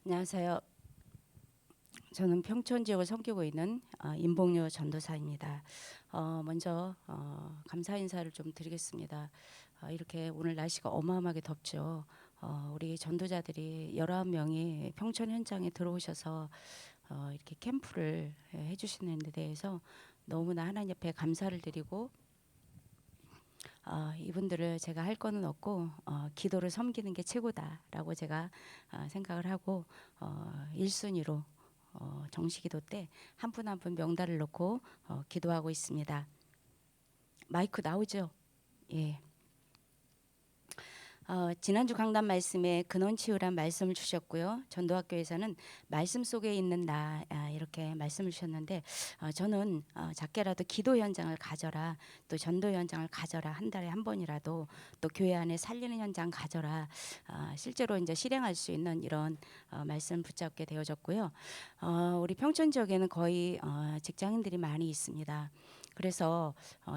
안녕하세요. 저는 평촌 지역을 섬기고 있는 임봉료 전도사입니다. 먼저 감사 인사를 좀 드리겠습니다. 이렇게 오늘 날씨가 어마어마하게 덥죠. 우리 전도자들이 19명이 평촌 현장에 들어오셔서 이렇게 캠프를 해주시는 데 대해서 너무나 하나님 앞에 감사를 드리고, 이분들을 제가 할 거는 없고 기도를 섬기는 게 최고다라고 제가 생각을 하고 1순위로 정시기도 때 한 분 한 분 명단을 놓고 기도하고 있습니다. 마이크 나오죠? 예. 지난주 강단 말씀에 근원치유란 말씀을 주셨고요. 전도학교에서는 말씀 속에 있는 나 이렇게 말씀을 주셨는데, 저는 작게라도 기도 현장을 가져라, 또 전도 현장을 가져라, 한 달에 한 번이라도 또 교회 안에 살리는 현장 가져라, 실제로 이제 실행할 수 있는 이런 말씀 붙잡게 되어졌고요. 우리 평촌 지역에는 거의 직장인들이 많이 있습니다. 그래서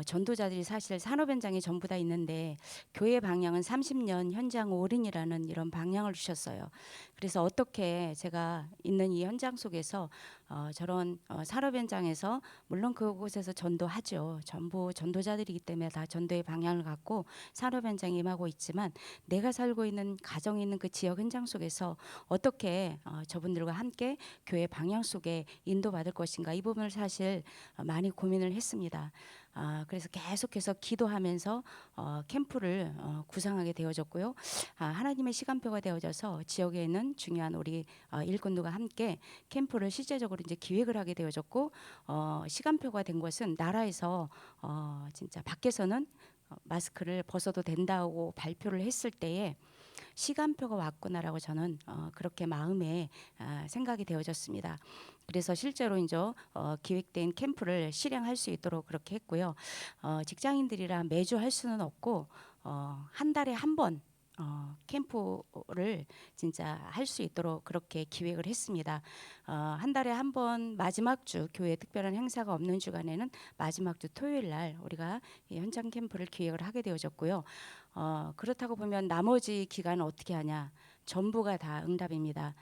전도자들이 사실 산업 현장에 전부 다 있는데, 교회 방향은 30년 현장 올인이라는 이런 방향을 주셨어요. 그래서 어떻게 제가 있는 이 현장 속에서 저런 산업 현장에서, 물론 그곳에서 전도하죠. 전부 전도자들이기 때문에 다 전도의 방향을 갖고 산업 현장에 임하고 있지만, 내가 살고 있는 가정에 있는 그 지역 현장 속에서 어떻게 저분들과 함께 교회 방향 속에 인도받을 것인가, 이 부분을 사실 많이 고민을 했습니다. 그래서 계속해서 기도하면서 캠프를 구상하게 되어졌고요. 하나님의 시간표가 되어져서 지역에 있는 중요한 우리 일꾼들과 함께 캠프를 실제적으로 이제 기획을 하게 되어졌고, 시간표가 된 것은 나라에서 진짜 밖에서는 마스크를 벗어도 된다고 발표를 했을 때에 시간표가 왔구나라고 저는 그렇게 마음에 생각이 되어졌습니다. 그래서 실제로 이제 기획된 캠프를 실행할 수 있도록 그렇게 했고요. 직장인들이라 매주 할 수는 없고 한 달에 한 번 캠프를 진짜 할 수 있도록 그렇게 기획을 했습니다. 한 달에 한 번 마지막 주, 교회 특별한 행사가 없는 주간에는 마지막 주 토요일 날 우리가 이 현장 캠프를 기획을 하게 되어졌고요. 그렇다고 보면 나머지 기간은 어떻게 하냐? 전부가 다 응답입니다.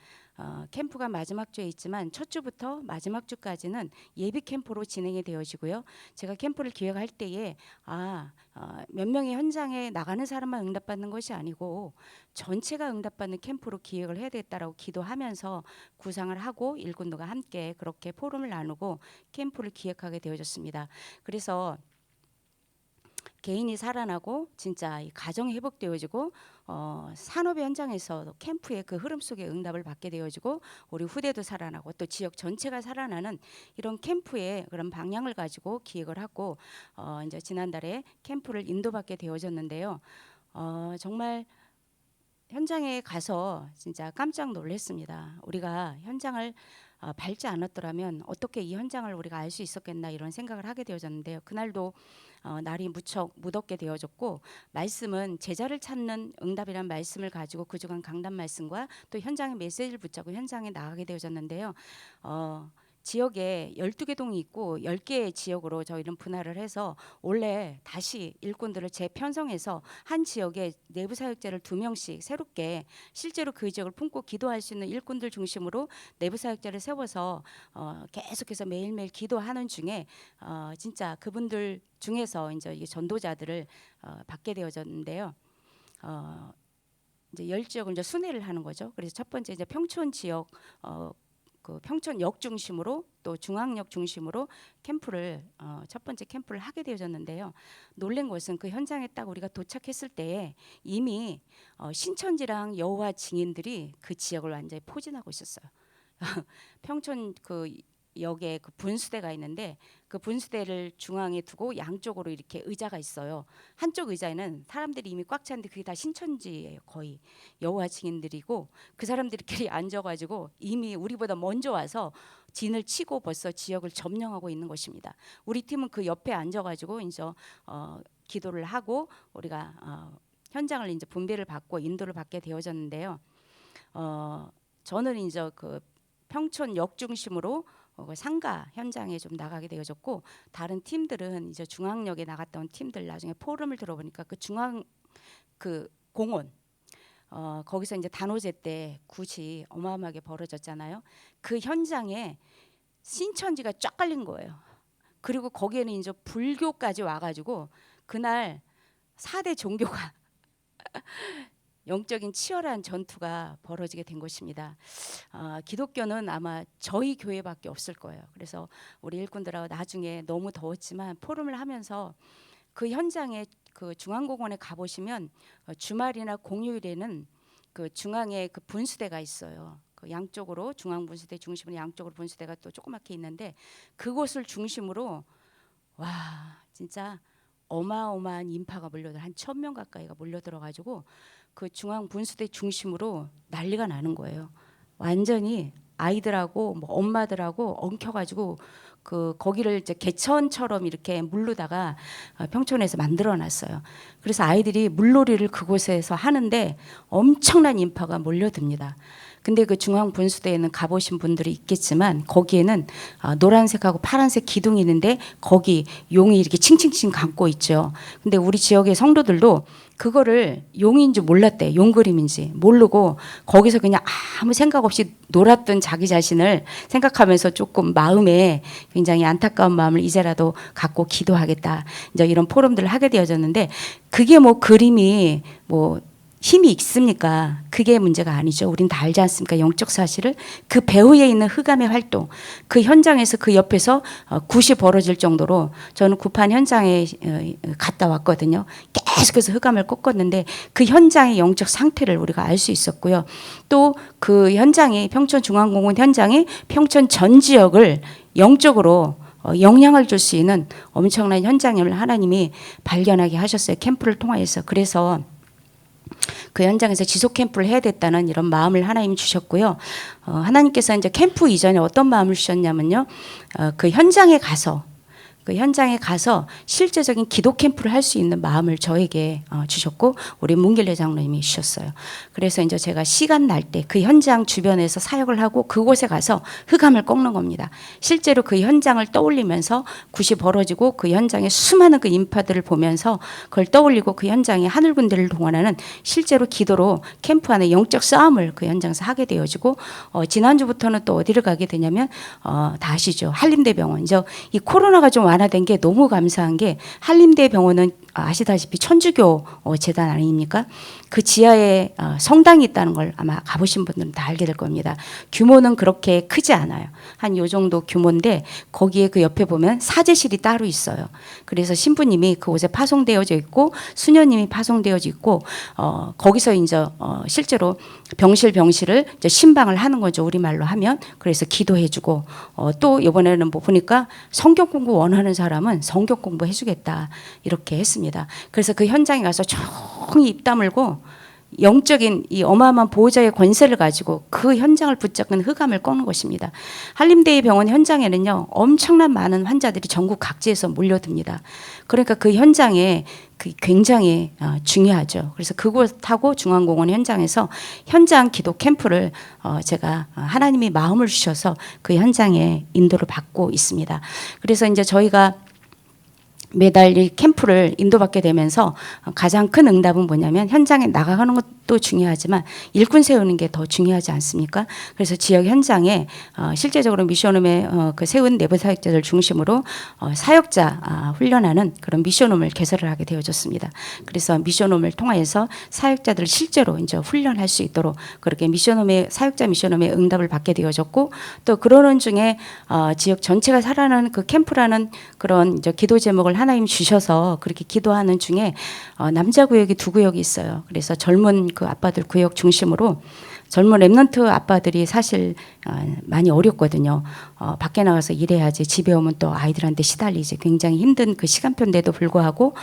캠프가 마지막 주에 있지만 첫 주부터 마지막 주까지는 예비 캠프로 진행이 되어지고요. 제가 캠프를 기획할 때에 몇 명의 현장에 나가는 사람만 응답받는 것이 아니고 전체가 응답받는 캠프로 기획을 해야 되겠다라고 기도하면서 구상을 하고 일꾼들과 함께 그렇게 포럼을 나누고 캠프를 기획하게 되어졌습니다. 그래서 개인이 살아나고 진짜 이 가정이 회복되어지고 산업 현장에서 캠프의 그 흐름 속에 응답을 받게 되어지고, 우리 후대도 살아나고 또 지역 전체가 살아나는 이런 캠프의 그런 방향을 가지고 기획을 하고 이제 지난달에 캠프를 인도받게 되어졌는데요. 정말 현장에 가서 진짜 깜짝 놀랐습니다. 우리가 현장을 밟지 않았더라면 어떻게 이 현장을 우리가 알 수 있었겠나, 이런 생각을 하게 되어졌는데요. 그날도 날이 무척 무덥게 되어졌고, 말씀은 제자를 찾는 응답이란 말씀을 가지고 그 주간 강단 말씀과 또 현장의 메시지를 붙잡고 현장에 나가게 되어졌는데요. 지역에 12개 동이 있고 10개의 지역으로 저희는 분할을 해서 원래 다시 일꾼들을 재편성해서 한 지역에 내부 사역자를 2명씩 새롭게 실제로 그 지역을 품고 기도할 수 있는 일꾼들 중심으로 내부 사역자를 세워서 계속해서 매일매일 기도하는 중에 진짜 그분들 중에서 이제 이 전도자들을 받게 되어졌는데요. 이제 10지역을 이제 순회를 하는 거죠. 그래서 첫 번째 이제 평촌 지역, 그 평촌역 중심으로 또 중앙역 중심으로 캠프를 첫 번째 캠프를 하게 되어졌는데요. 놀란 것은 그 현장에 딱 우리가 도착했을 때에 이미 신천지랑 여호와 증인들이 그 지역을 완전히 포진하고 있었어요. 평촌 그 역에 그 분수대가 있는데, 그 분수대를 중앙에 두고 양쪽으로 이렇게 의자가 있어요. 한쪽 의자에는 사람들이 이미 꽉 찼는데 그게 다 신천지예요. 거의 여호와 증인들이고, 그 사람들끼리 앉아가지고 이미 우리보다 먼저 와서 진을 치고 벌써 지역을 점령하고 있는 것입니다. 우리 팀은 그 옆에 앉아가지고 이제 기도를 하고 우리가 현장을 이제 분배를 받고 인도를 받게 되어졌는데요. 저는 이제 그 평촌역 중심으로 상가 현장에 좀 나가게 되어졌고, 다른 팀들은 이제 중앙역에 나갔다 온 팀들 나중에 포럼을 들어보니까 그 중앙 그 공원 거기서 이제 단오제 때 굿이 어마어마하게 벌어졌잖아요. 그 현장에 신천지가 쫙 깔린 거예요. 그리고 거기에는 이제 불교까지 와가지고 그날 4대 종교가 영적인 치열한 전투가 벌어지게 된 것입니다. 기독교는 아마 저희 교회밖에 없을 거예요. 그래서 우리 일꾼들하고 나중에 너무 더웠지만 포럼을 하면서 그 현장에 그 중앙공원에 가보시면 주말이나 공휴일에는 그 중앙에 그 분수대가 있어요. 그 양쪽으로 중앙 분수대 중심으로 양쪽으로 분수대가 또 조그맣게 있는데 그곳을 중심으로 와 진짜 어마어마한 인파가 몰려들 한 1,000명 가까이가 몰려들어가지고 그 중앙 분수대 중심으로 난리가 나는 거예요. 완전히 아이들하고 뭐 엄마들하고 엉켜가지고 그 거기를 이제 개천처럼 이렇게 물르다가 평촌에서 만들어놨어요. 그래서 아이들이 물놀이를 그곳에서 하는데 엄청난 인파가 몰려듭니다. 근데 그 중앙 분수대에는 가보신 분들이 있겠지만 거기에는 노란색하고 파란색 기둥이 있는데 거기 용이 이렇게 칭칭칭 감고 있죠. 근데 우리 지역의 성도들도 그거를 용인 줄 몰랐대. 용 그림인지 모르고 거기서 그냥 아무 생각 없이 놀았던 자기 자신을 생각하면서 조금 마음에 굉장히 안타까운 마음을 이제라도 갖고 기도하겠다. 이제 이런 포럼들을 하게 되어졌는데 그게 뭐 그림이 뭐 힘이 있습니까? 그게 문제가 아니죠. 우린 다 알지 않습니까? 영적 사실을. 그 배후에 있는 흑암의 활동, 그 현장에서 그 옆에서 굿이 벌어질 정도로 저는 구판 현장에 갔다 왔거든요. 계속해서 흑암을 꺾었는데 그 현장의 영적 상태를 우리가 알 수 있었고요. 또 그 현장이 평촌중앙공원 현장이 평촌 전 지역을 영적으로 영향을 줄 수 있는 엄청난 현장임을 하나님이 발견하게 하셨어요. 캠프를 통해서. 그래서 그 현장에서 지속 캠프를 해야 됐다는 이런 마음을 하나님 주셨고요. 하나님께서 이제 캠프 이전에 어떤 마음을 주셨냐면요. 그 현장에 가서 실제적인 기도 캠프를 할 수 있는 마음을 저에게 주셨고 우리 문길래 장로님이 주셨어요. 그래서 이제 제가 시간 날 때 그 현장 주변에서 사역을 하고 그곳에 가서 흑암을 꺾는 겁니다. 실제로 그 현장을 떠올리면서 굿이 벌어지고 그 현장에 수많은 그 인파들을 보면서 그걸 떠올리고 그 현장에 하늘 군대를 동원하는 실제로 기도로 캠프 안에 영적 싸움을 그 현장에서 하게 되어지고 지난주부터는 또 어디를 가게 되냐면 다 아시죠? 한림대병원. 이제 이 코로나가 좀 완화된 게 너무 감사한 게 한림대병원은 아시다시피 천주교 재단 아닙니까? 그 지하에 성당이 있다는 걸 아마 가보신 분들은 다 알게 될 겁니다. 규모는 그렇게 크지 않아요. 한 요 정도 규모인데 거기에 그 옆에 보면 사제실이 따로 있어요. 그래서 신부님이 그곳에 파송되어져 있고 수녀님이 파송되어져 있고 거기서 이제 실제로 병실을 이제 신방을 하는 거죠. 우리말로 하면. 그래서 기도해주고 또 이번에는 뭐 보니까 성경 공부 원하는 사람은 성경 공부 해주겠다 이렇게 했습니다. 그래서 그 현장에 가서 조용히 입 다물고 영적인 이 어마어마한 보호자의 권세를 가지고 그 현장을 붙잡은 흑암을 꺾는 것입니다. 한림대병원 현장에는요 엄청난 많은 환자들이 전국 각지에서 몰려듭니다. 그러니까 그 현장에 굉장히 중요하죠. 그래서 그곳하고 중앙공원 현장에서 현장 기도 캠프를 제가 하나님이 마음을 주셔서 그 현장에 인도를 받고 있습니다. 그래서 이제 저희가 매달 이 캠프를 인도받게 되면서 가장 큰 응답은 뭐냐면 현장에 나가는 것도 중요하지만 일꾼 세우는 게 더 중요하지 않습니까? 그래서 지역 현장에 실제적으로 미션홈에 그 세운 내부 사역자들 중심으로 사역자 훈련하는 그런 미션홈을 개설을 하게 되어졌습니다. 그래서 미션홈을 통해서 사역자들을 실제로 이제 훈련할 수 있도록 그렇게 사역자 미션홈에 응답을 받게 되어졌고 또 그러는 중에 지역 전체가 살아나는 그 캠프라는 그런 이제 기도 제목을 하나님 주셔서 그렇게 기도하는 중에 남자 구역이 2구역이 있어요. 그래서 젊은 그 아빠들 구역 중심으로 젊은 랩런트 아빠들이 사실 많이 어렵거든요. 밖에 나가서 일해야지 집에 오면 또 아이들한테 시달리지 굉장히 힘든 그 시간표인데도 불구하고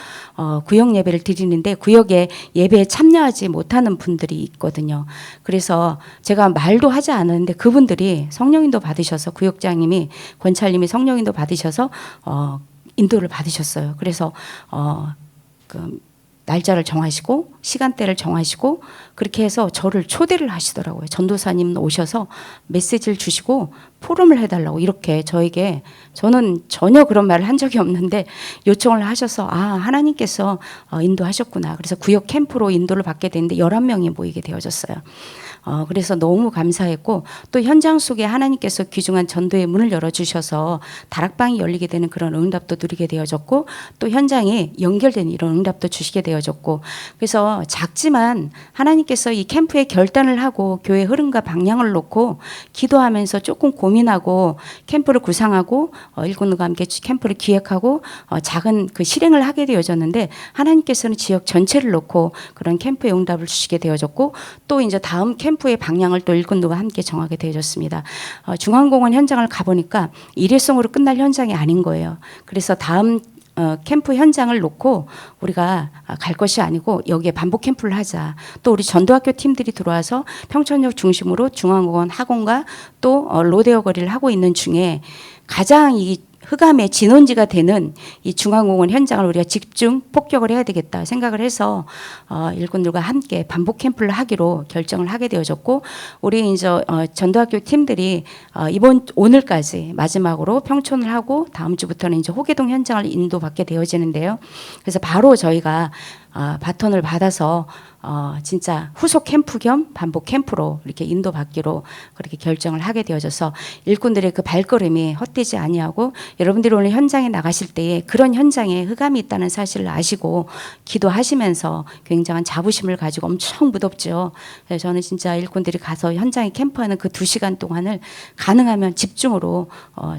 구역 예배를 드리는데 구역에 예배에 참여하지 못하는 분들이 있거든요. 그래서 제가 말도 하지 않았는데 그분들이 성령인도 받으셔서 구역장님이 권찰님이 성령인도 받으셔서 인도를 받으셨어요. 그래서 그 날짜를 정하시고 시간대를 정하시고 그렇게 해서 저를 초대를 하시더라고요. 전도사님 오셔서 메시지를 주시고 포럼을 해달라고 이렇게 저에게, 저는 전혀 그런 말을 한 적이 없는데 요청을 하셔서 하나님께서 인도하셨구나. 그래서 구역 캠프로 인도를 받게 됐는데 11명이 모이게 되어졌어요. 그래서 너무 감사했고, 또 현장 속에 하나님께서 귀중한 전도의 문을 열어주셔서 다락방이 열리게 되는 그런 응답도 누리게 되어졌고, 또 현장에 연결된 이런 응답도 주시게 되어졌고, 그래서 작지만 하나님께서 이 캠프에 결단을 하고 교회 흐름과 방향을 놓고 기도하면서 조금 고민하고 캠프를 구상하고 일꾼들과 함께 캠프를 기획하고 작은 그 실행을 하게 되어졌는데, 하나님께서는 지역 전체를 놓고 그런 캠프의 응답을 주시게 되어졌고, 또 이제 다음 캠프의 방향을 또 일꾼들과 함께 정하게 되어졌습니다. 중앙공원 현장을 가보니까 일회성으로 끝날 현장이 아닌 거예요. 그래서 다음 캠프 현장을 놓고 우리가 갈 것이 아니고 여기에 반복 캠프를 하자. 또 우리 전도학교 팀들이 들어와서 평촌역 중심으로 중앙공원 학원과 또 로데오 거리를 하고 있는 중에 가장 이 흑암의 진원지가 되는 이 중앙공원 현장을 우리가 집중 폭격을 해야 되겠다 생각을 해서 일꾼들과 함께 반복 캠프를 하기로 결정을 하게 되어졌고, 우리 이제 전도학교 팀들이 오늘까지 마지막으로 평촌을 하고 다음 주부터는 이제 호계동 현장을 인도받게 되어지는데요. 그래서 바로 저희가 바톤을 받아서 진짜 후속 캠프 겸 반복 캠프로 이렇게 인도받기로 그렇게 결정을 하게 되어져서 일꾼들의 그 발걸음이 헛되지 아니하고, 여러분들이 오늘 현장에 나가실 때에 그런 현장에 흑암이 있다는 사실을 아시고 기도하시면서 굉장한 자부심을 가지고 엄청 무덥죠. 그래서 저는 진짜 일꾼들이 가서 현장에 캠프하는 그 2시간 동안을 가능하면 집중으로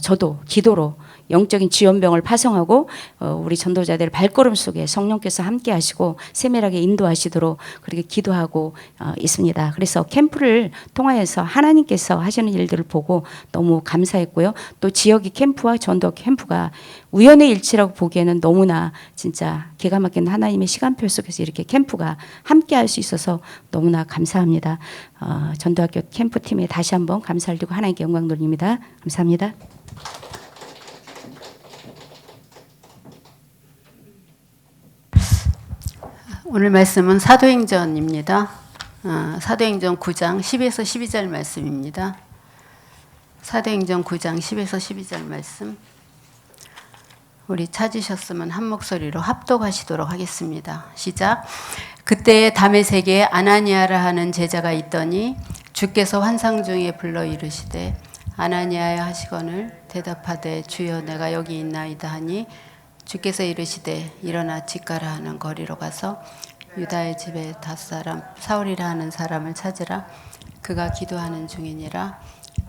저도 기도로 영적인 지원병을 파송하고 우리 전도자들 발걸음 속에 성령께서 함께 하시고 세밀하게 인도하시도록 그렇게 기도하고 있습니다. 그래서 캠프를 통하여서 하나님께서 하시는 일들을 보고 너무 감사했고요. 또 지역의 캠프와 전도 캠프가 우연의 일치라고 보기에는 너무나 진짜 기가 막힌 하나님의 시간표 속에서 이렇게 캠프가 함께 할 수 있어서 너무나 감사합니다. 전도학교 캠프팀에 다시 한번 감사를 드리고 하나님께 영광 돌립니다. 감사합니다. 오늘 말씀은 사도행전입니다. 사도행전 9장 10에서 12절 말씀입니다. 사도행전 9장 10에서 12절 말씀. 우리 찾으셨으면 한 목소리로 합독하시도록 하겠습니다. 시작. 그때 다메섹에 아나니아라 하는 제자가 있더니 주께서 환상 중에 불러 이르시되 아나니아야 하시거늘 대답하되 주여 내가 여기 있나이다 하니 주께서 이르시되 일어나 집 가라 하는 거리로 가서 유다의 집에 닷사람 사울이라 하는 사람을 찾으라. 그가 기도하는 중이니라.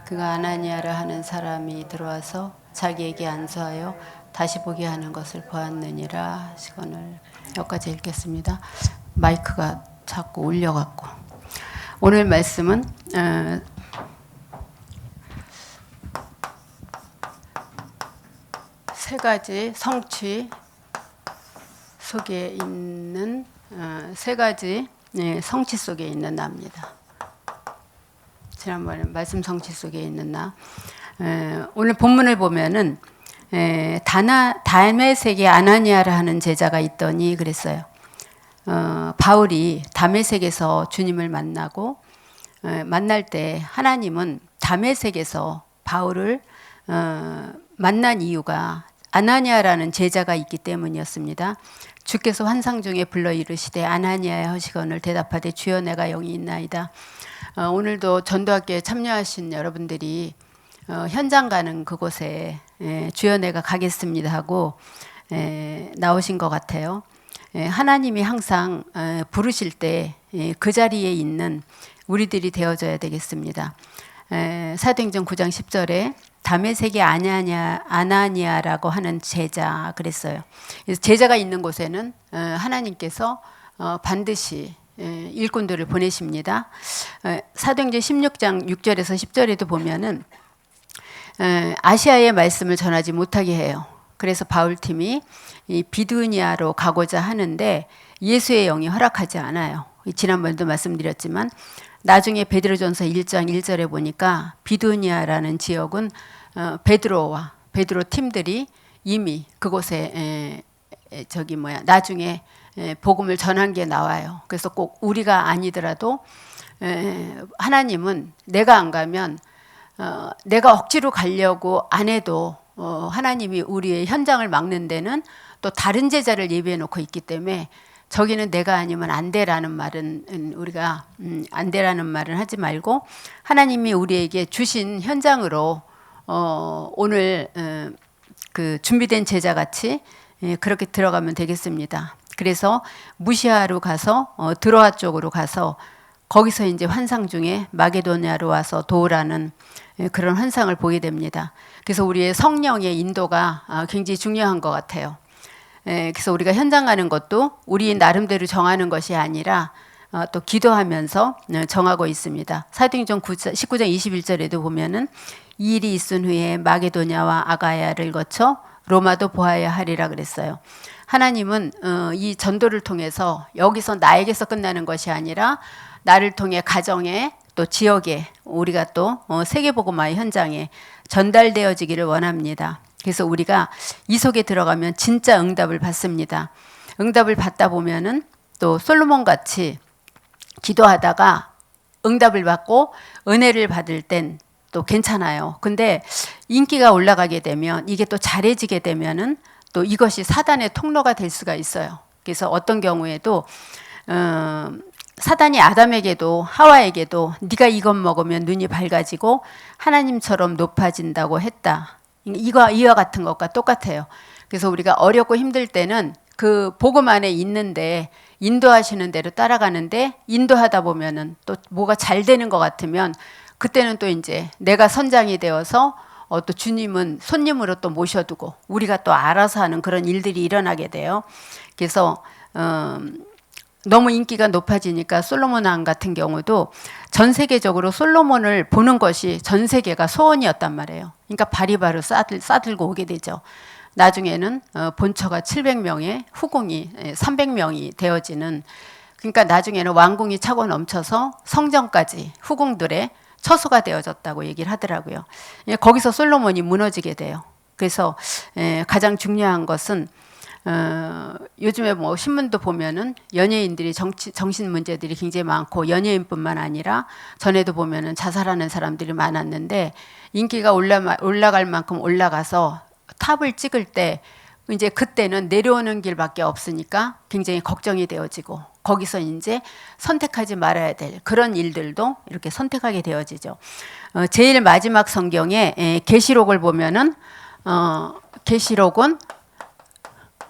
그가 아나니아라 하는 사람이 들어와서 자기에게 안수하여 다시 보게 하는 것을 보았느니라 하시거늘. 여기까지 읽겠습니다. 마이크가 자꾸 울려갖고. 오늘 말씀은 세 가지 성취 속에 있는 세 가지 성취 속에 있는 나입니다. 지난번에 말씀 성취 속에 있는 나. 오늘 본문을 보면은 다메섹에 아나니아라 하는 제자가 있더니 그랬어요. 바울이 다메섹에서 주님을 만나고 만날 때 하나님은 다메섹에서 바울을 만난 이유가 아나니아라는 제자가 있기 때문이었습니다. 주께서 환상 중에 불러 이르시되 아나니아야 하시거늘 대답하되 주여 내가 여기 있나이다. 오늘도 전도학교에 참여하신 여러분들이 현장 가는 그곳에 주여 내가 가겠습니다 하고 나오신 것 같아요. 하나님이 항상 부르실 때 그 자리에 있는 우리들이 되어져야 되겠습니다. 사도행전 9장 10절에 다메섹의 아나니아라고 하는 제자 그랬어요. 그래서 제자가 있는 곳에는 하나님께서 반드시 일꾼들을 보내십니다. 사도행전 16장 6절에서 10절에도 보면은 아시아의 말씀을 전하지 못하게 해요. 그래서 바울팀이 이 비두니아로 가고자 하는데 예수의 영이 허락하지 않아요. 지난번에도 말씀드렸지만 나중에 베드로전서 1장 1절에 보니까 비두니아라는 지역은 베드로와 베드로 팀들이 이미 그곳에 나중에 복음을 전한 게 나와요. 그래서 꼭 우리가 아니더라도 하나님은 내가 안 가면 내가 억지로 가려고 안 해도 하나님이 우리의 현장을 막는 데는 또 다른 제자를 예비해 놓고 있기 때문에 저기는 내가 아니면 안 돼라는 말은 우리가 안 돼라는 말은 하지 말고 하나님이 우리에게 주신 현장으로 오늘 그 준비된 제자같이 그렇게 들어가면 되겠습니다. 그래서 무시아로 가서 드로아 쪽으로 가서 거기서 이제 환상 중에 마게도냐로 와서 도우라는 그런 환상을 보게 됩니다. 그래서 우리의 성령의 인도가 굉장히 중요한 것 같아요. 그래서 우리가 현장 가는 것도 우리 나름대로 정하는 것이 아니라 또 기도하면서 정하고 있습니다. 사도행전 19장 21절에도 보면은 이 일이 있은 후에 마게도냐와 아가야를 거쳐 로마도 보아야 하리라 그랬어요. 하나님은 이 전도를 통해서 여기서 나에게서 끝나는 것이 아니라 나를 통해 가정에 또 지역에 우리가 또 세계복음화의 현장에 전달되어지기를 원합니다. 그래서 우리가 이 속에 들어가면 진짜 응답을 받습니다. 응답을 받다 보면은 또 솔로몬 같이 기도하다가 응답을 받고 은혜를 받을 땐 또 괜찮아요. 근데 인기가 올라가게 되면 이게 또 잘해지게 되면은 또 이것이 사단의 통로가 될 수가 있어요. 그래서 어떤 경우에도 사단이 아담에게도 하와에게도 네가 이것 먹으면 눈이 밝아지고 하나님처럼 높아진다고 했다. 이와 같은 것과 똑같아요. 그래서 우리가 어렵고 힘들 때는 그 복음 안에 있는데 인도하시는 대로 따라가는데 인도하다 보면은 또 뭐가 잘 되는 것 같으면 그때는 또 이제 내가 선장이 되어서 또 주님은 손님으로 또 모셔두고 우리가 또 알아서 하는 그런 일들이 일어나게 돼요. 그래서 너무 인기가 높아지니까 솔로몬 왕 같은 경우도 전 세계적으로 솔로몬을 보는 것이 전 세계가 소원이었단 말이에요. 그러니까 바리바리 싸들고 오게 되죠. 나중에는 본처가 700명에 후궁이 300명이 되어지는, 그러니까 나중에는 왕궁이 차고 넘쳐서 성전까지 후궁들의 처소가 되어졌다고 얘기를 하더라고요. 거기서 솔로몬이 무너지게 돼요. 그래서 가장 중요한 것은 요즘에 뭐 신문도 보면은 연예인들이 정신 문제들이 굉장히 많고 연예인뿐만 아니라 전에도 보면은 자살하는 사람들이 많았는데 인기가 올라갈 만큼 올라가서 탑을 찍을 때 이제 그때는 내려오는 길밖에 없으니까 굉장히 걱정이 되어지고 거기서 이제 선택하지 말아야 될 그런 일들도 이렇게 선택하게 되어지죠. 제일 마지막 성경에 계시록을 보면은 계시록은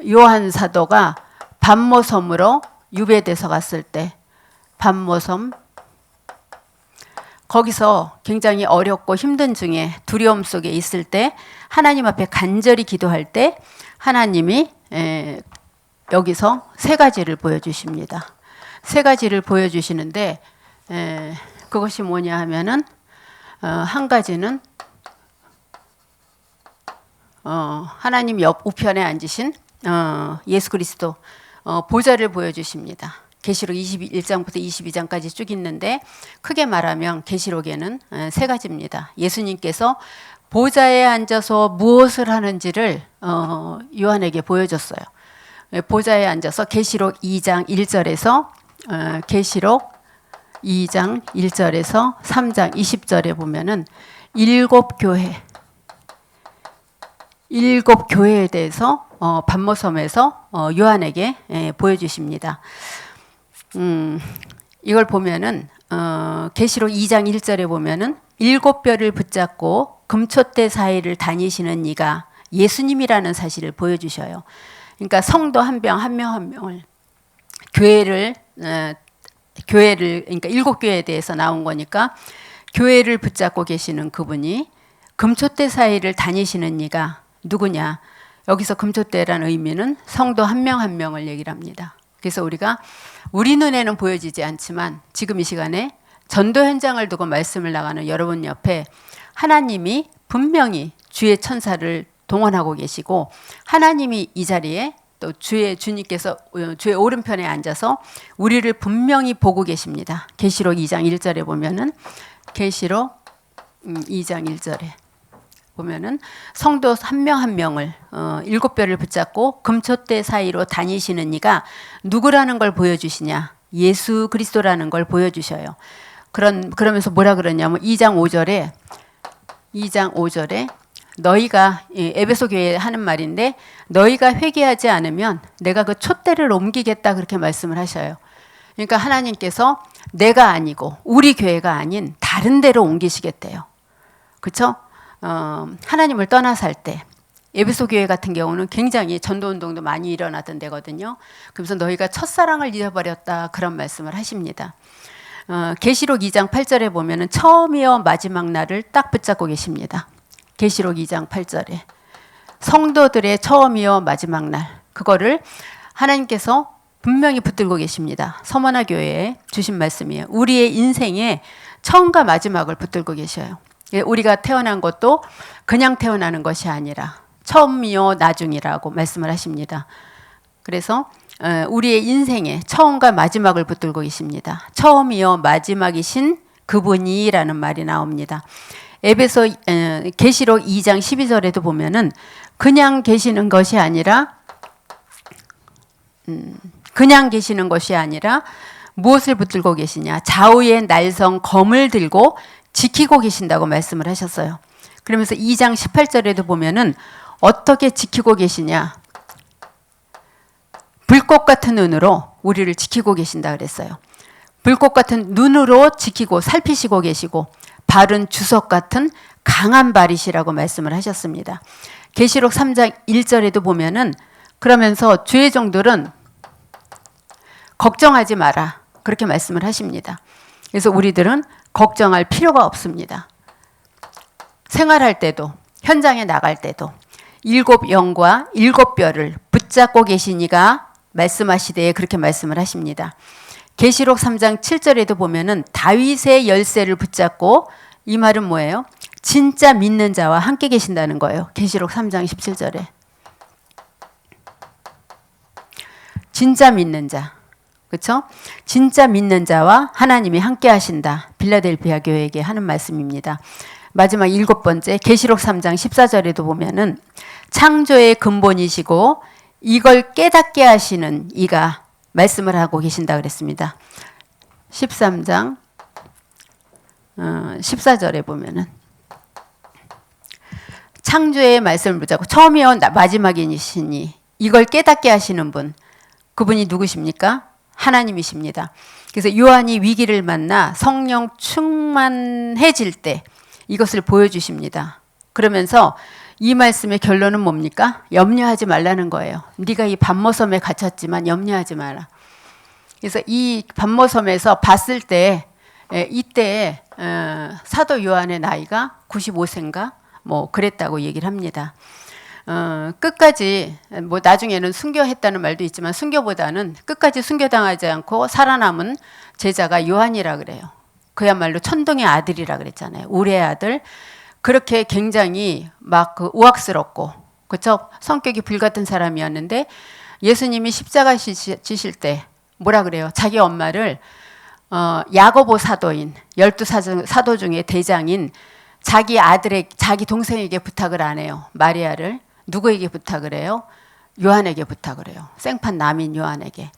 요한 사도가 반모섬으로 유배돼서 갔을 때 반모섬 거기서 굉장히 어렵고 힘든 중에 두려움 속에 있을 때 하나님 앞에 간절히 기도할 때 하나님이 여기서 세 가지를 보여주십니다. 세 가지를 보여주시는데 그것이 뭐냐 하면은 한 가지는 하나님 옆 우편에 앉으신 예수 그리스도 보좌를 보여주십니다. 계시록 21장부터 22장까지 쭉 있는데 크게 말하면 계시록에는 세 가지입니다. 예수님께서 보좌에 앉아서 무엇을 하는지를 요한에게 보여줬어요. 보좌에 앉아서 계시록 2장 1절에서 계시록 2장 1절에서 3장 20절에 보면은 일곱 교회에 대해서 반모섬에서 요한에게 보여주십니다. 이걸 보면은 계시록 2장 1절에 보면은 일곱 뼈를 붙잡고 금촛대 사이를 다니시는 이가 예수님이라는 사실을 보여주셔요. 그러니까 성도 한 명 한 명을 교회를 그러니까 일곱 교회에 대해서 나온 거니까 교회를 붙잡고 계시는 그분이 금촛대 사이를 다니시는 이가 누구냐? 여기서 금촛대라는 의미는 성도 한 명 한 명을 얘기를 합니다. 그래서 우리가 우리 눈에는 보여지지 않지만 지금 이 시간에 전도 현장을 두고 말씀을 나가는 여러분 옆에 하나님이 분명히 주의 천사를 동원하고 계시고 하나님이 이 자리에 또 주님께서 주의 오른편에 앉아서 우리를 분명히 보고 계십니다. 계시록 2장 1절에 보면은 계시록 2장 1절에 보면은 성도 한 명 한 명을 7뼈를 붙잡고 금촛대 사이로 다니시는 이가 누구라는 걸 보여주시냐? 예수 그리스도라는 걸 보여주셔요. 그러면서 뭐라 그러냐면 2장 5절에 너희가 에베소 교회에 하는 말인데 너희가 회개하지 않으면 내가 그 촛대를 옮기겠다 그렇게 말씀을 하셔요. 그러니까 하나님께서 내가 아니고 우리 교회가 아닌 다른 데로 옮기시겠대요. 그렇죠? 하나님을 떠나 살 때 에베소 교회 같은 경우는 굉장히 전도 운동도 많이 일어나던 데거든요. 그래서 너희가 첫사랑을 잃어버렸다 그런 말씀을 하십니다. 계시록 2장 8절에 보면은 처음이요 마지막 날을 딱 붙잡고 계십니다. 계시록 2장 8절에 성도들의 처음이요 마지막 날 그거를 하나님께서 분명히 붙들고 계십니다. 서머나 교회에 주신 말씀이에요. 우리의 인생의 처음과 마지막을 붙들고 계셔요. 우리가 태어난 것도 그냥 태어나는 것이 아니라 처음이요 나중이라고 말씀을 하십니다. 그래서 우리의 인생의 처음과 마지막을 붙들고 계십니다. 처음이요 마지막이신 그분이라는 말이 나옵니다. 계시록 2장 12절에도 보면은 그냥 계시는 것이 아니라 무엇을 붙들고 계시냐? 좌우의 날성 검을 들고 지키고 계신다고 말씀을 하셨어요. 그러면서 2장 18절에도 보면은 어떻게 지키고 계시냐? 불꽃 같은 눈으로 우리를 지키고 계신다 그랬어요. 불꽃 같은 눈으로 지키고 살피시고 계시고 발은 주석 같은 강한 발이시라고 말씀을 하셨습니다. 계시록 3장 1절에도 보면은 그러면서 주의 종들은 걱정하지 마라 그렇게 말씀을 하십니다. 그래서 우리들은 걱정할 필요가 없습니다. 생활할 때도 현장에 나갈 때도 7 영과 7 뼈를 붙잡고 계시니가 말씀하시되 그렇게 말씀을 하십니다. 계시록 3장 7절에도 보면은 다윗의 열쇠를 붙잡고 이 말은 뭐예요? 진짜 믿는 자와 함께 계신다는 거예요. 계시록 3장 17절에 진짜 믿는 자, 그렇죠? 진짜 믿는 자와 하나님이 함께 하신다. 빌라델피아 교회에게 하는 말씀입니다. 마지막 7번째 계시록 3장 14절에도 보면은 창조의 근본이시고 이걸 깨닫게 하시는 이가 말씀을 하고 계신다 그랬습니다. 13장 14절에 보면은 창조의 말씀을 붙잡고 처음이요 마지막이시니 이걸 깨닫게 하시는 분 그분이 누구십니까? 하나님이십니다. 그래서 요한이 위기를 만나 성령 충만해질 때 이것을 보여주십니다. 그러면서 이 말씀의 결론은 뭡니까? 염려하지 말라는 거예요. 네가 이 반모섬에 갇혔지만 염려하지 마라. 그래서 이 반모섬에서 봤을 때 이때 사도 요한의 나이가 95세인가 뭐 그랬다고 얘기를 합니다. 끝까지 뭐 나중에는 순교했다는 말도 있지만 순교보다는 끝까지 순교당하지 않고 살아남은 제자가 요한이라 그래요. 그야말로 천둥의 아들이라 그랬잖아요. 우레의 아들. 그렇게 굉장히 막 그 우악스럽고 그렇죠? 성격이 불같은 사람이었는데 예수님이 십자가 지실 때 뭐라 그래요? 자기 엄마를 야고보 사도인 12사도 중에 대장인 자기 동생에게 부탁을 안 해요. 마리아를. 누구에게 부탁을 해요? 요한에게 부탁을 해요. 생판 남인 요한에게.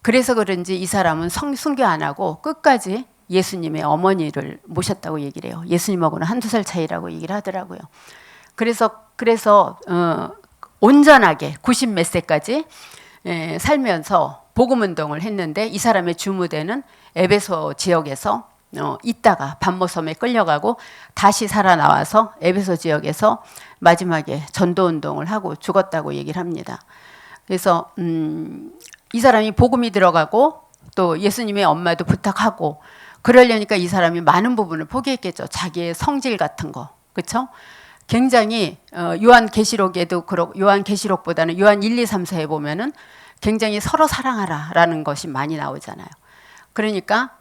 그래서 그런지 이 사람은 순교 안 하고 끝까지 예수님의 어머니를 모셨다고 얘기를 해요. 예수님하고는 한두 살 차이라고 얘기를 하더라고요. 그래서 온전하게 90 몇 세까지 살면서 복음 운동을 했는데 이 사람의 주무대는 에베소 지역에서 있다가 반모섬에 끌려가고 다시 살아나와서 에베소 지역에서 마지막에 전도 운동을 하고 죽었다고 얘기를 합니다. 그래서 이 사람이 복음이 들어가고 또 예수님의 엄마도 부탁하고 그러려니까 이 사람이 많은 부분을 포기했겠죠. 자기의 성질 같은 거. 그렇죠? 굉장히 요한계시록에도 그렇고 요한계시록보다는 요한 1, 2, 3, 4에 보면은 굉장히 서로 사랑하라라는 것이 많이 나오잖아요. 그러니까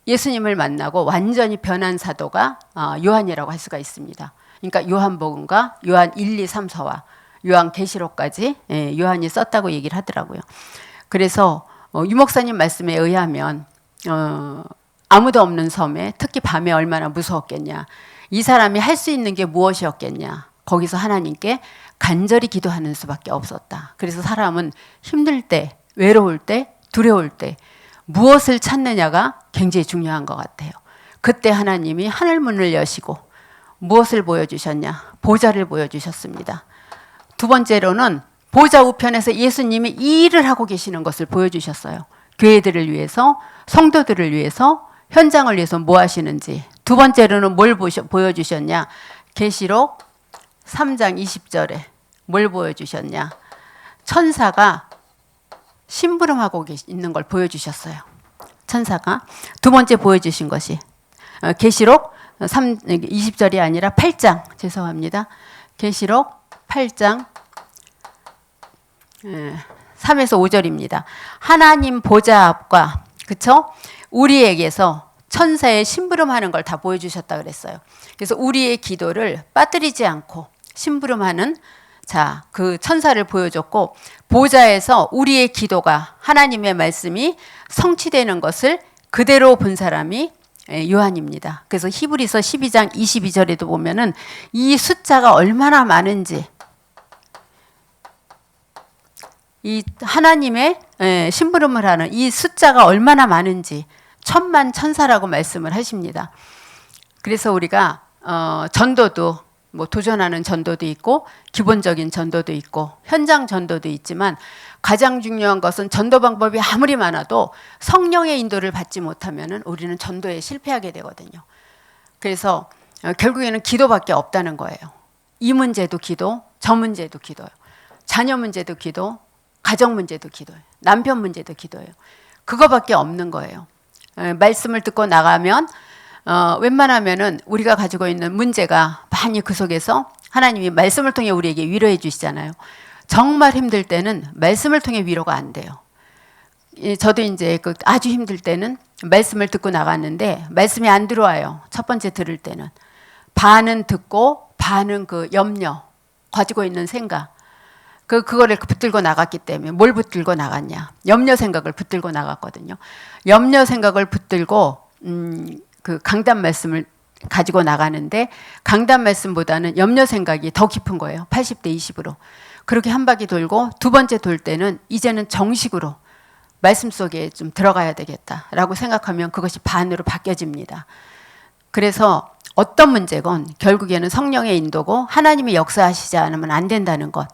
예수님을 만나고 완전히 변한 사도가 요한이라고 할 수가 있습니다. 그러니까 요한복음과 요한 1, 2, 3, 4와 요한계시록까지 요한이 썼다고 얘기를 하더라고요. 그래서 유 목사님 말씀에 의하면 아무도 없는 섬에 특히 밤에 얼마나 무서웠겠냐. 이 사람이 할 수 있는 게 무엇이었겠냐? 거기서 하나님께 간절히 기도하는 수밖에 없었다. 그래서 사람은 힘들 때, 외로울 때, 두려울 때 무엇을 찾느냐가 굉장히 중요한 것 같아요. 그때 하나님이 하늘 문을 여시고 무엇을 보여주셨냐? 보좌를 보여주셨습니다. 두 번째로는 보좌 우편에서 예수님이 이 일을 하고 계시는 것을 보여주셨어요. 교회들을 위해서, 성도들을 위해서, 현장을 위해서 뭐 하시는지. 두 번째로는 뭘 보여주셨냐? 계시록 3장 20절에 뭘 보여주셨냐? 천사가 심부름하고 있는 걸 보여주셨어요. 천사가. 두 번째 보여주신 것이 계시록 20절이 아니라 8장, 죄송합니다. 계시록 8장 3에서 5절입니다. 하나님 보좌 앞과, 그쵸? 우리에게서 천사의 심부름하는 걸 다 보여주셨다 그랬어요. 그래서 우리의 기도를 빠뜨리지 않고 심부름하는 그 천사를 보여줬고, 보좌에서 우리의 기도가, 하나님의 말씀이 성취되는 것을 그대로 본 사람이 요한입니다. 그래서 히브리서 12장 22절에도 보면은 이 숫자가 얼마나 많은지, 이 하나님의 심부름을 하는 이 숫자가 얼마나 많은지 천만 천사라고 말씀을 하십니다. 그래서 우리가 전도도 뭐 도전하는 전도도 있고 기본적인 전도도 있고 현장 전도도 있지만, 가장 중요한 것은 전도 방법이 아무리 많아도 성령의 인도를 받지 못하면은 우리는 전도에 실패하게 되거든요. 그래서 결국에는 기도밖에 없다는 거예요. 이 문제도 기도, 저 문제도 기도요. 자녀 문제도 기도, 가정 문제도 기도예요. 남편 문제도 기도예요. 그거밖에 없는 거예요. 말씀을 듣고 나가면 웬만하면은 우리가 가지고 있는 문제가 많이 그 속에서 하나님이 말씀을 통해 우리에게 위로해 주시잖아요. 정말 힘들 때는 말씀을 통해 위로가 안 돼요. 저도 이제 아주 힘들 때는 말씀을 듣고 나갔는데 말씀이 안 들어와요. 첫 번째 들을 때는 반은 듣고 반은 그 염려, 가지고 있는 생각, 그거를 붙들고 나갔기 때문에. 뭘 붙들고 나갔냐? 염려 생각을 붙들고 나갔거든요. 염려 생각을 붙들고 그 강단 말씀을 가지고 나가는데, 강단 말씀보다는 염려 생각이 더 깊은 거예요. 80대 20으로. 그렇게 한 바퀴 돌고 두 번째 돌 때는 이제는 정식으로 말씀 속에 좀 들어가야 되겠다라고 생각하면 그것이 반으로 바뀌어집니다. 그래서 어떤 문제건 결국에는 성령의 인도고 하나님이 역사하시지 않으면 안 된다는 것.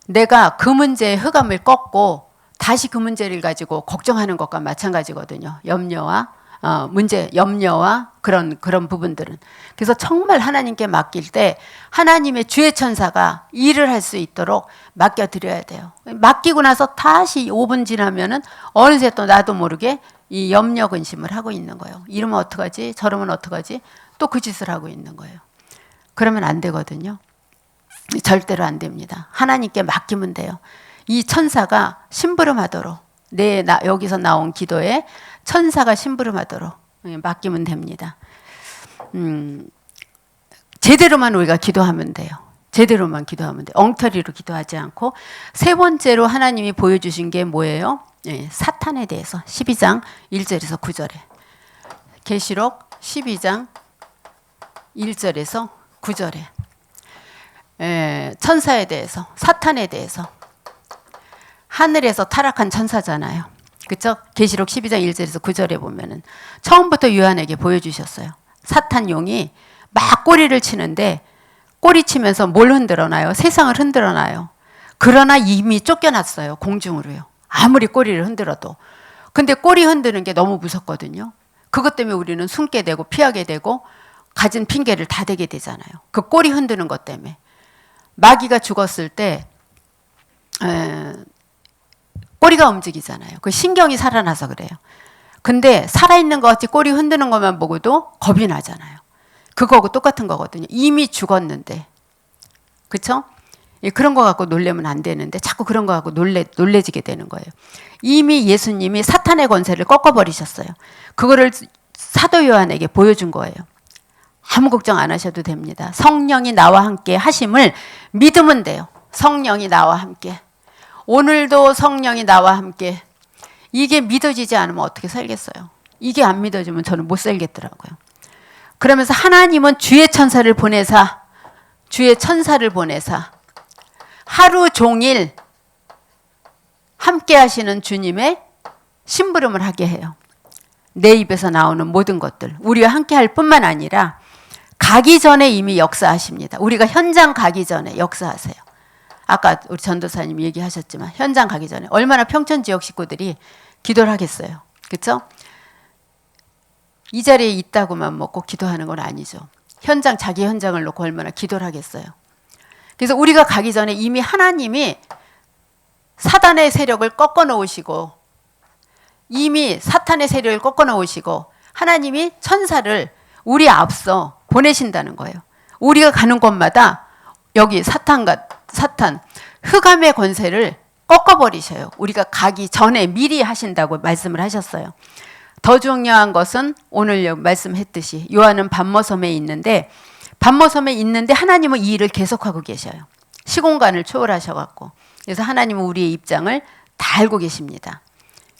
내가 그 문제의 흑암을 꺾고 다시 그 문제를 가지고 걱정하는 것과 마찬가지거든요. 염려와 그런 부분들은. 그래서 정말 하나님께 맡길 때 하나님의 주의 천사가 일을 할 수 있도록 맡겨드려야 돼요. 맡기고 나서 다시 5분 지나면은 어느새 또 나도 모르게 이 염려 근심을 하고 있는 거예요. 이러면 어떡하지? 저러면 어떡하지? 또 그 짓을 하고 있는 거예요. 그러면 안 되거든요. 절대로 안 됩니다. 하나님께 맡기면 돼요. 이 천사가 심부름하도록, 여기서 나온 기도에 천사가 심부름하도록 맡기면 됩니다. 제대로만 우리가 기도하면 돼요. 제대로만 기도하면 돼요. 엉터리로 기도하지 않고. 세 번째로 하나님이 보여주신 게 뭐예요? 사탄에 대해서 12장 1절에서 9절에. 계시록 12장 1절에서 9절에. 천사에 대해서, 사탄에 대해서. 하늘에서 타락한 천사잖아요. 그렇죠? 계시록 12장 1절에서 9절에 보면은 처음부터 요한에게 보여주셨어요. 사탄 용이 막 꼬리를 치는데 꼬리 치면서 뭘 흔들어놔요? 세상을 흔들어놔요. 그러나 이미 쫓겨났어요. 공중으로요. 아무리 꼬리를 흔들어도. 근데 꼬리 흔드는 게 너무 무섭거든요. 그것 때문에 우리는 숨게 되고 피하게 되고 가진 핑계를 다 대게 되잖아요. 그 꼬리 흔드는 것 때문에. 마귀가 죽었을 때 꼬리가 움직이잖아요. 그 신경이 살아나서 그래요. 근데 살아있는 것 같이 꼬리 흔드는 것만 보고도 겁이 나잖아요. 그거하고 똑같은 거거든요. 이미 죽었는데. 그렇죠? 그런 거 갖고 놀래면 안 되는데 자꾸 그런 거 갖고 놀래지게 되는 거예요. 이미 예수님이 사탄의 권세를 꺾어버리셨어요. 그거를 사도 요한에게 보여준 거예요. 아무 걱정 안 하셔도 됩니다. 성령이 나와 함께 하심을 믿으면 돼요. 성령이 나와 함께. 오늘도 성령이 나와 함께. 이게 믿어지지 않으면 어떻게 살겠어요? 이게 안 믿어지면 저는 못 살겠더라고요. 그러면서 하나님은 주의 천사를 보내사 하루 종일 함께 하시는 주님의 심부름을 하게 해요. 내 입에서 나오는 모든 것들 우리와 함께 할 뿐만 아니라 가기 전에 이미 역사하십니다. 우리가 현장 가기 전에 역사하세요. 아까 우리 전도사님 얘기하셨지만 현장 가기 전에 얼마나 평촌 지역 식구들이 기도를 하겠어요. 그렇죠? 이 자리에 있다고만 먹고 기도하는 건 아니죠. 자기 현장을 놓고 얼마나 기도를 하겠어요. 그래서 우리가 가기 전에 이미 하나님이 사단의 세력을 꺾어 놓으시고 이미 사탄의 세력을 꺾어 놓으시고 하나님이 천사를 우리 앞서 보내신다는 거예요. 우리가 가는 곳마다 여기 사탄 흑암의 권세를 꺾어버리셔요. 우리가 가기 전에 미리 하신다고 말씀을 하셨어요. 더 중요한 것은 오늘 말씀했듯이 요한은 반모섬에 있는데 하나님은 이 일을 계속하고 계셔요. 시공간을 초월하셔갖고 그래서 하나님은 우리의 입장을 다 알고 계십니다.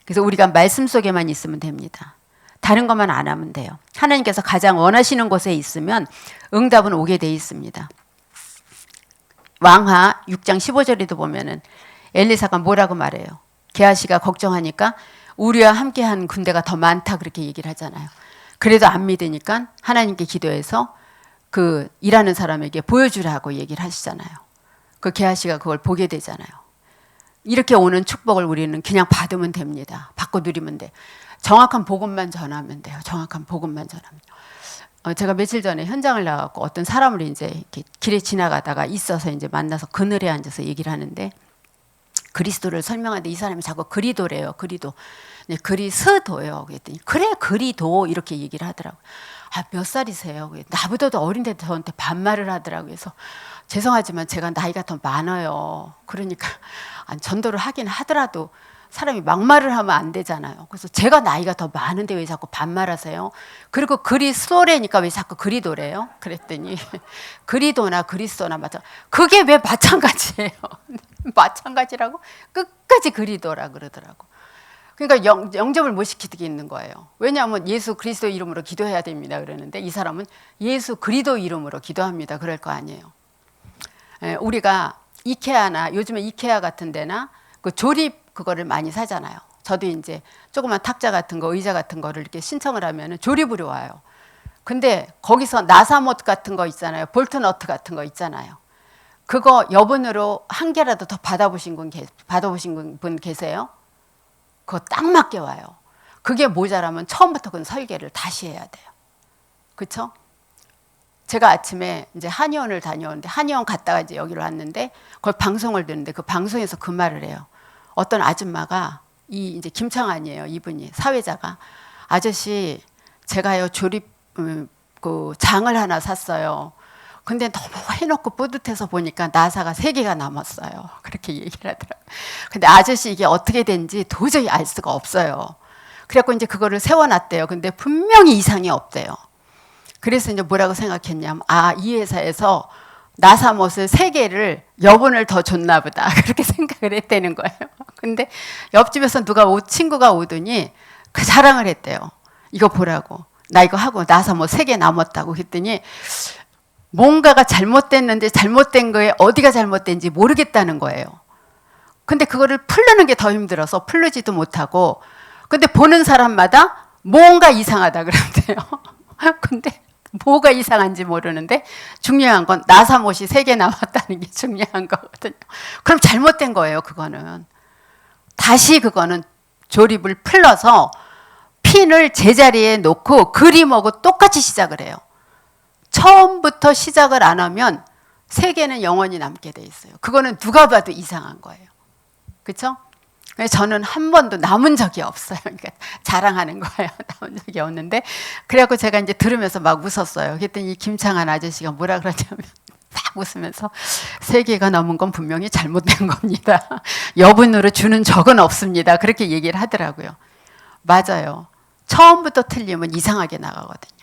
그래서 우리가 말씀 속에만 있으면 됩니다. 다른 것만 안 하면 돼요. 하나님께서 가장 원하시는 곳에 있으면 응답은 오게 돼 있습니다. 왕하 6장 15절에도 보면은 엘리사가 뭐라고 말해요? 게하시가 걱정하니까 우리와 함께한 군대가 더 많다 그렇게 얘기를 하잖아요. 그래도 안 믿으니까 하나님께 기도해서 그 일하는 사람에게 보여주라고 얘기를 하시잖아요. 그 게하시가 그걸 보게 되잖아요. 이렇게 오는 축복을 우리는 그냥 받으면 됩니다. 받고 누리면 돼. 정확한 복음만 전하면 돼요. 정확한 복음만 전하면. 제가 며칠 전에 현장을 나가고 어떤 사람을 이제 이렇게 길에 지나가다가 있어서 이제 만나서 그늘에 앉아서 얘기를 하는데 그리스도를 설명하는데 이 사람이 자꾸 그리도래요. 그리도. 네, 그리스도요. 그랬더니 그래 그리도 이렇게 얘기를 하더라고요. 아, 몇 살이세요? 나보다도 어린데 저한테 반말을 하더라고요. 그래서 죄송하지만 제가 나이가 더 많아요. 그러니까 전도를 하긴 하더라도 사람이 막말을 하면 안 되잖아요. 그래서 제가 나이가 더 많은데 왜 자꾸 반말하세요? 그리고 그리스도래니까 왜 자꾸 그리도래요? 그랬더니 그리도나 그리스도나 맞아. 그게 왜 마찬가지예요? 마찬가지라고 끝까지 그리도라 그러더라고. 그러니까 영접을 못 시키겠는 거예요. 왜냐하면 예수 그리스도 이름으로 기도해야 됩니다. 그러는데 이 사람은 예수 그리도 이름으로 기도합니다. 그럴 거 아니에요. 우리가 이케아나 요즘에 이케아 같은 데나 그 조립 그거를 많이 사잖아요. 저도 이제 조그만 탁자 같은 거, 의자 같은 거를 이렇게 신청을 하면은 조립으로 와요. 근데 거기서 나사못 같은 거 있잖아요. 볼트너트 같은 거 있잖아요. 그거 여분으로 한 개라도 더 받아보신 분 계세요? 그거 딱 맞게 와요. 그게 모자라면 처음부터 그 설계를 다시 해야 돼요. 그렇죠? 제가 아침에 이제 한의원을 다녀오는데 한의원 갔다가 이제 여기로 왔는데 그걸 방송을 듣는데 그 방송에서 그 말을 해요. 어떤 아줌마가 이제 김창환이에요. 이분이 사회자가 아저씨 제가요 조립 그 장을 하나 샀어요. 근데 너무 해놓고 뿌듯해서 보니까 나사가 3개가 남았어요. 그렇게 얘기를 하더라고요. 근데 아저씨 이게 어떻게 된지 도저히 알 수가 없어요. 그래갖고 이제 그거를 세워놨대요. 근데 분명히 이상이 없대요. 그래서 이제 뭐라고 생각했냐면 이 회사에서 나사못을 3개를 여분을 더 줬나 보다. 그렇게 생각을 했다는 거예요. 근데 옆집에서 친구가 오더니 그 자랑을 했대요. 이거 보라고. 나 이거 하고 나사못 3개 남았다고 했더니 뭔가가 잘못됐는데 잘못된 거에 어디가 잘못된지 모르겠다는 거예요. 근데 그거를 풀려는 게 더 힘들어서 풀르지도 못하고 근데 보는 사람마다 뭔가 이상하다 그런대요. 근데 뭐가 이상한지 모르는데 중요한 건 나사못이 3개 남았다는 게 중요한 거거든요. 그럼 잘못된 거예요. 그거는. 다시 그거는 조립을 풀러서 핀을 제자리에 놓고 그림하고 똑같이 시작을 해요. 처음부터 시작을 안 하면 3개는 영원히 남게 돼 있어요. 그거는 누가 봐도 이상한 거예요. 그렇죠? 저는 한 번도 남은 적이 없어요. 그러니까 자랑하는 거예요. 남은 적이 없는데 그래갖고 제가 이제 들으면서 막 웃었어요. 그랬더니 김창환 아저씨가 뭐라 그러냐면 막 웃으면서 3개가 넘은 건 분명히 잘못된 겁니다. 여분으로 주는 적은 없습니다. 그렇게 얘기를 하더라고요. 맞아요. 처음부터 틀리면 이상하게 나가거든요.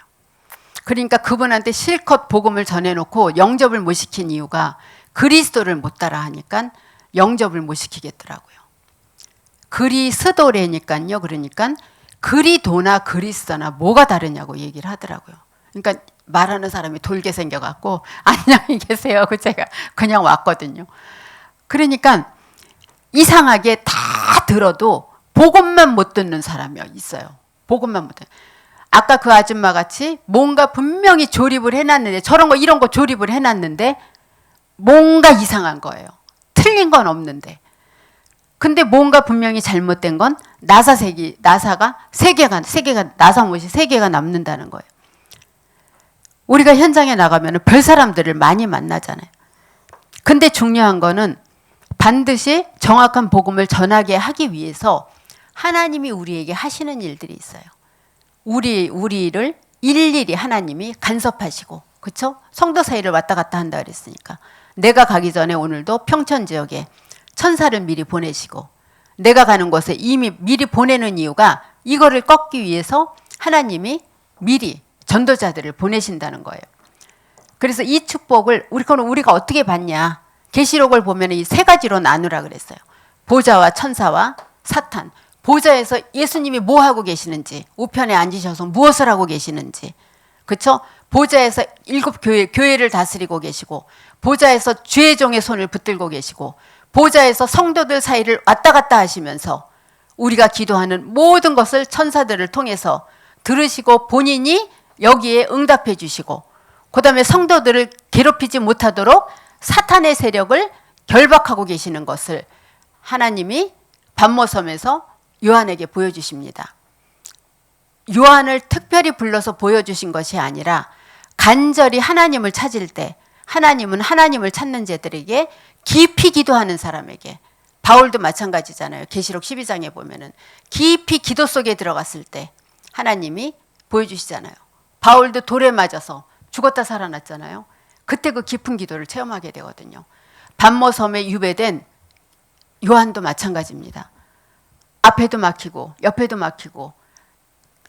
그러니까 그분한테 실컷 복음을 전해놓고 영접을 못 시킨 이유가 그리스도를 못 따라 하니까 영접을 못 시키겠더라고요. 그리스도래니까요. 그러니까 그리도나 그리스도나 뭐가 다르냐고 얘기를 하더라고요. 그러니까 말하는 사람이 돌게 생겨갖고 안녕히 계세요. 그 제가 그냥 왔거든요. 그러니까 이상하게 다 들어도 복음만 못 듣는 사람이 있어요. 복음만 못 듣는. 아까 그 아줌마 같이 뭔가 분명히 조립을 해놨는데 저런 거 이런 거 조립을 해놨는데 뭔가 이상한 거예요. 틀린 건 없는데. 근데 뭔가 분명히 잘못된 건 나사가 세 개가 나사못이 세 개가 남는다는 거예요. 우리가 현장에 나가면 별 사람들을 많이 만나잖아요. 근데 중요한 거는 반드시 정확한 복음을 전하게 하기 위해서 하나님이 우리에게 하시는 일들이 있어요. 우리를 일일이 하나님이 간섭하시고, 그렇죠? 성도 사이를 왔다 갔다 한다 그랬으니까 내가 가기 전에 오늘도 평천 지역에 천사를 미리 보내시고 내가 가는 곳에 이미 미리 보내는 이유가 이거를 꺾기 위해서 하나님이 미리 전도자들을 보내신다는 거예요. 그래서 이 축복을 우리가 어떻게 받냐? 계시록을 보면 이 세 가지로 나누라 그랬어요. 보좌와 천사와 사탄. 보좌에서 예수님이 뭐 하고 계시는지, 우편에 앉으셔서 무엇을 하고 계시는지, 그렇죠? 보좌에서 7 교회를 다스리고 계시고, 보좌에서 주의 종의 손을 붙들고 계시고, 보좌에서 성도들 사이를 왔다 갔다 하시면서 우리가 기도하는 모든 것을 천사들을 통해서 들으시고 본인이 여기에 응답해 주시고, 그 다음에 성도들을 괴롭히지 못하도록 사탄의 세력을 결박하고 계시는 것을 하나님이 반모섬에서 요한에게 보여주십니다. 요한을 특별히 불러서 보여주신 것이 아니라 간절히 하나님을 찾을 때 하나님은 하나님을 찾는 자들에게 깊이 기도하는 사람에게, 바울도 마찬가지잖아요. 계시록 12장에 보면은 깊이 기도 속에 들어갔을 때 하나님이 보여주시잖아요. 바울도 돌에 맞아서 죽었다 살아났잖아요. 그때 그 깊은 기도를 체험하게 되거든요. 반모섬에 유배된 요한도 마찬가지입니다. 앞에도 막히고 옆에도 막히고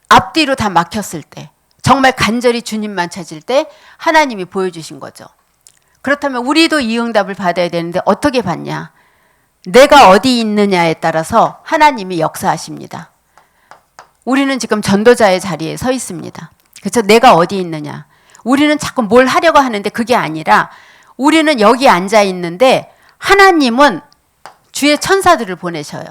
앞뒤로 다 막혔을 때 정말 간절히 주님만 찾을 때 하나님이 보여주신 거죠. 그렇다면 우리도 이 응답을 받아야 되는데 어떻게 받냐? 내가 어디 있느냐에 따라서 하나님이 역사하십니다. 우리는 지금 전도자의 자리에 서 있습니다. 그렇죠? 내가 어디 있느냐? 우리는 자꾸 뭘 하려고 하는데 그게 아니라 우리는 여기 앉아 있는데 하나님은 주의 천사들을 보내셔요.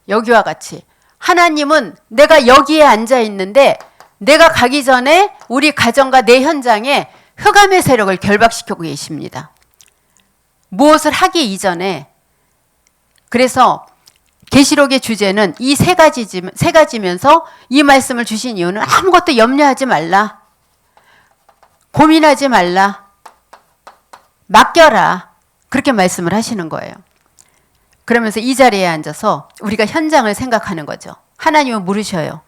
여기와 같이 하나님은 내가 여기에 앉아 있는데 내가 가기 전에 우리 가정과 내 현장에 흑암의 세력을 결박시키고 계십니다. 무엇을 하기 이전에. 그래서 계시록의 주제는 이 세 가지면서 이 말씀을 주신 이유는 아무것도 염려하지 말라, 고민하지 말라, 맡겨라, 그렇게 말씀을 하시는 거예요. 그러면서 이 자리에 앉아서 우리가 현장을 생각하는 거죠. 하나님은 물으셔요.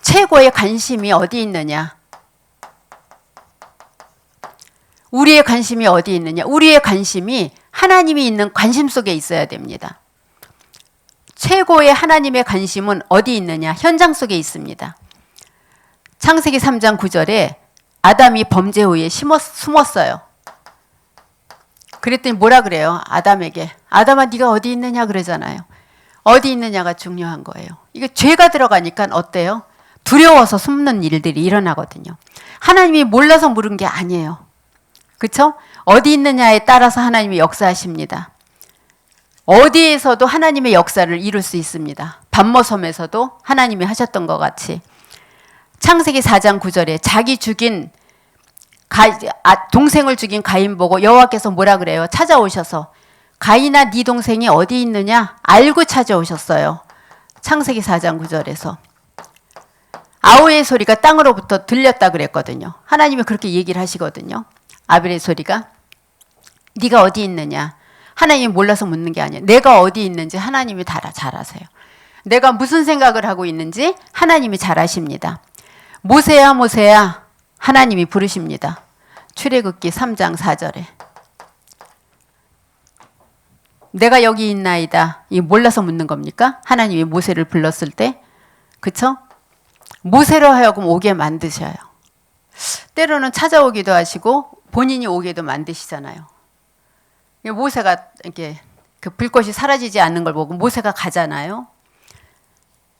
최고의 관심이 어디 있느냐? 우리의 관심이 어디 있느냐? 우리의 관심이 하나님이 있는 관심 속에 있어야 됩니다. 최고의 하나님의 관심은 어디 있느냐? 현장 속에 있습니다. 창세기 3장 9절에 아담이 범죄 후에 숨었어요. 그랬더니 뭐라 그래요? 아담에게. 아담아 네가 어디 있느냐 그러잖아요. 어디 있느냐가 중요한 거예요. 이게 죄가 들어가니까 어때요? 두려워서 숨는 일들이 일어나거든요. 하나님이 몰라서 물은 게 아니에요. 그렇죠? 어디 있느냐에 따라서 하나님이 역사하십니다. 어디에서도 하나님의 역사를 이룰 수 있습니다. 반모섬에서도 하나님이 하셨던 것 같이. 창세기 4장 9절에 자기 죽인 동생을 죽인 가인 보고 여호와께서 뭐라 그래요? 찾아오셔서 가인아 네 동생이 어디 있느냐? 알고 찾아오셨어요. 창세기 4장 9절에서. 아우의 소리가 땅으로부터 들렸다 그랬거든요. 하나님이 그렇게 얘기를 하시거든요. 아벨의 소리가 네가 어디 있느냐? 하나님이 몰라서 묻는 게 아니에요. 내가 어디 있는지 하나님이 잘 아세요. 내가 무슨 생각을 하고 있는지 하나님이 잘 아십니다. 모세야 모세야 하나님이 부르십니다. 출애굽기 3장 4절에 내가 여기 있나이다. 이 몰라서 묻는 겁니까? 하나님이 모세를 불렀을 때. 그쵸? 모세로 하여금 오게 만드셔요. 때로는 찾아오기도 하시고 본인이 오게도 만드시잖아요. 모세가 이렇게 그 불꽃이 사라지지 않는 걸 보고 모세가 가잖아요.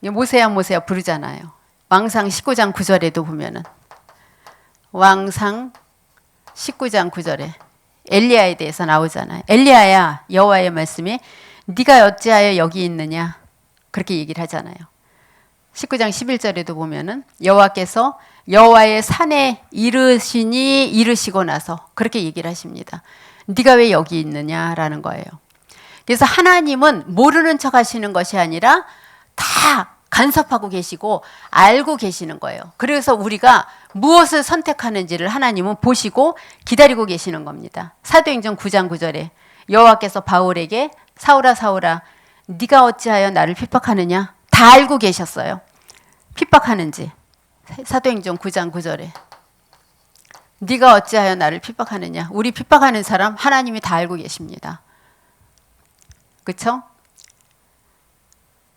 모세야 모세야 부르잖아요. 왕상 19장 9절에도 보면은 왕상 19장 9절에 엘리야에 대해서 나오잖아요. 엘리야야, 여호와의 말씀이 네가 어찌하여 여기 있느냐 그렇게 얘기를 하잖아요. 19장 11절에도 보면은 여호와께서 여호와의 산에 이르시고 나서 그렇게 얘기를 하십니다. 네가 왜 여기 있느냐라는 거예요. 그래서 하나님은 모르는 척 하시는 것이 아니라 다 간섭하고 계시고 알고 계시는 거예요. 그래서 우리가 무엇을 선택하는지를 하나님은 보시고 기다리고 계시는 겁니다. 사도행전 9장 9절에 여호와께서 바울에게 사울아 사울아 네가 어찌하여 나를 핍박하느냐 다 알고 계셨어요. 핍박하는지. 사도행전 9장 9절에 네가 어찌하여 나를 핍박하느냐. 우리 핍박하는 사람 하나님이 다 알고 계십니다. 그렇죠?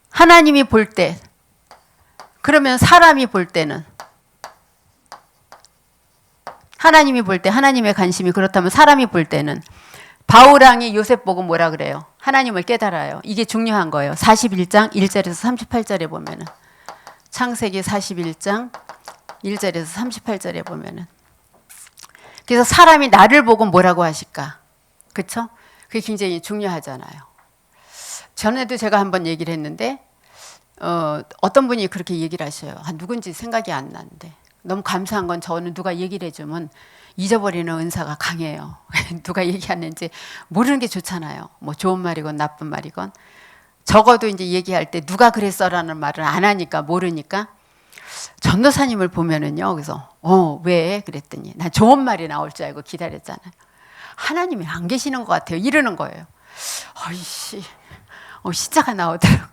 하나님이 볼 때, 그러면 사람이 볼 때는, 하나님이 볼 때 하나님의 관심이 그렇다면 사람이 볼 때는 바울왕이 요셉 보고 뭐라 그래요? 하나님을 깨달아요. 이게 중요한 거예요. 41장 1절에서 38절에 보면은 창세기 41장 1절에서 38절에 보면은 그래서 사람이 나를 보고 뭐라고 하실까? 그렇죠? 그게 굉장히 중요하잖아요. 전에도 제가 한번 얘기를 했는데 어떤 분이 그렇게 얘기를 하셔요. 누군지 생각이 안 나는데 너무 감사한 건 저는 누가 얘기를 해주면 잊어버리는 은사가 강해요. 누가 얘기하는지 모르는 게 좋잖아요. 뭐 좋은 말이건 나쁜 말이건 적어도 이제 얘기할 때 누가 그랬어라는 말을 안 하니까 모르니까 전도사님을 보면은요. 그래서 왜 그랬더니 난 좋은 말이 나올 줄 알고 기다렸잖아요. 하나님이 안 계시는 것 같아요. 이러는 거예요. 어이씨. 시자가 나오더라고.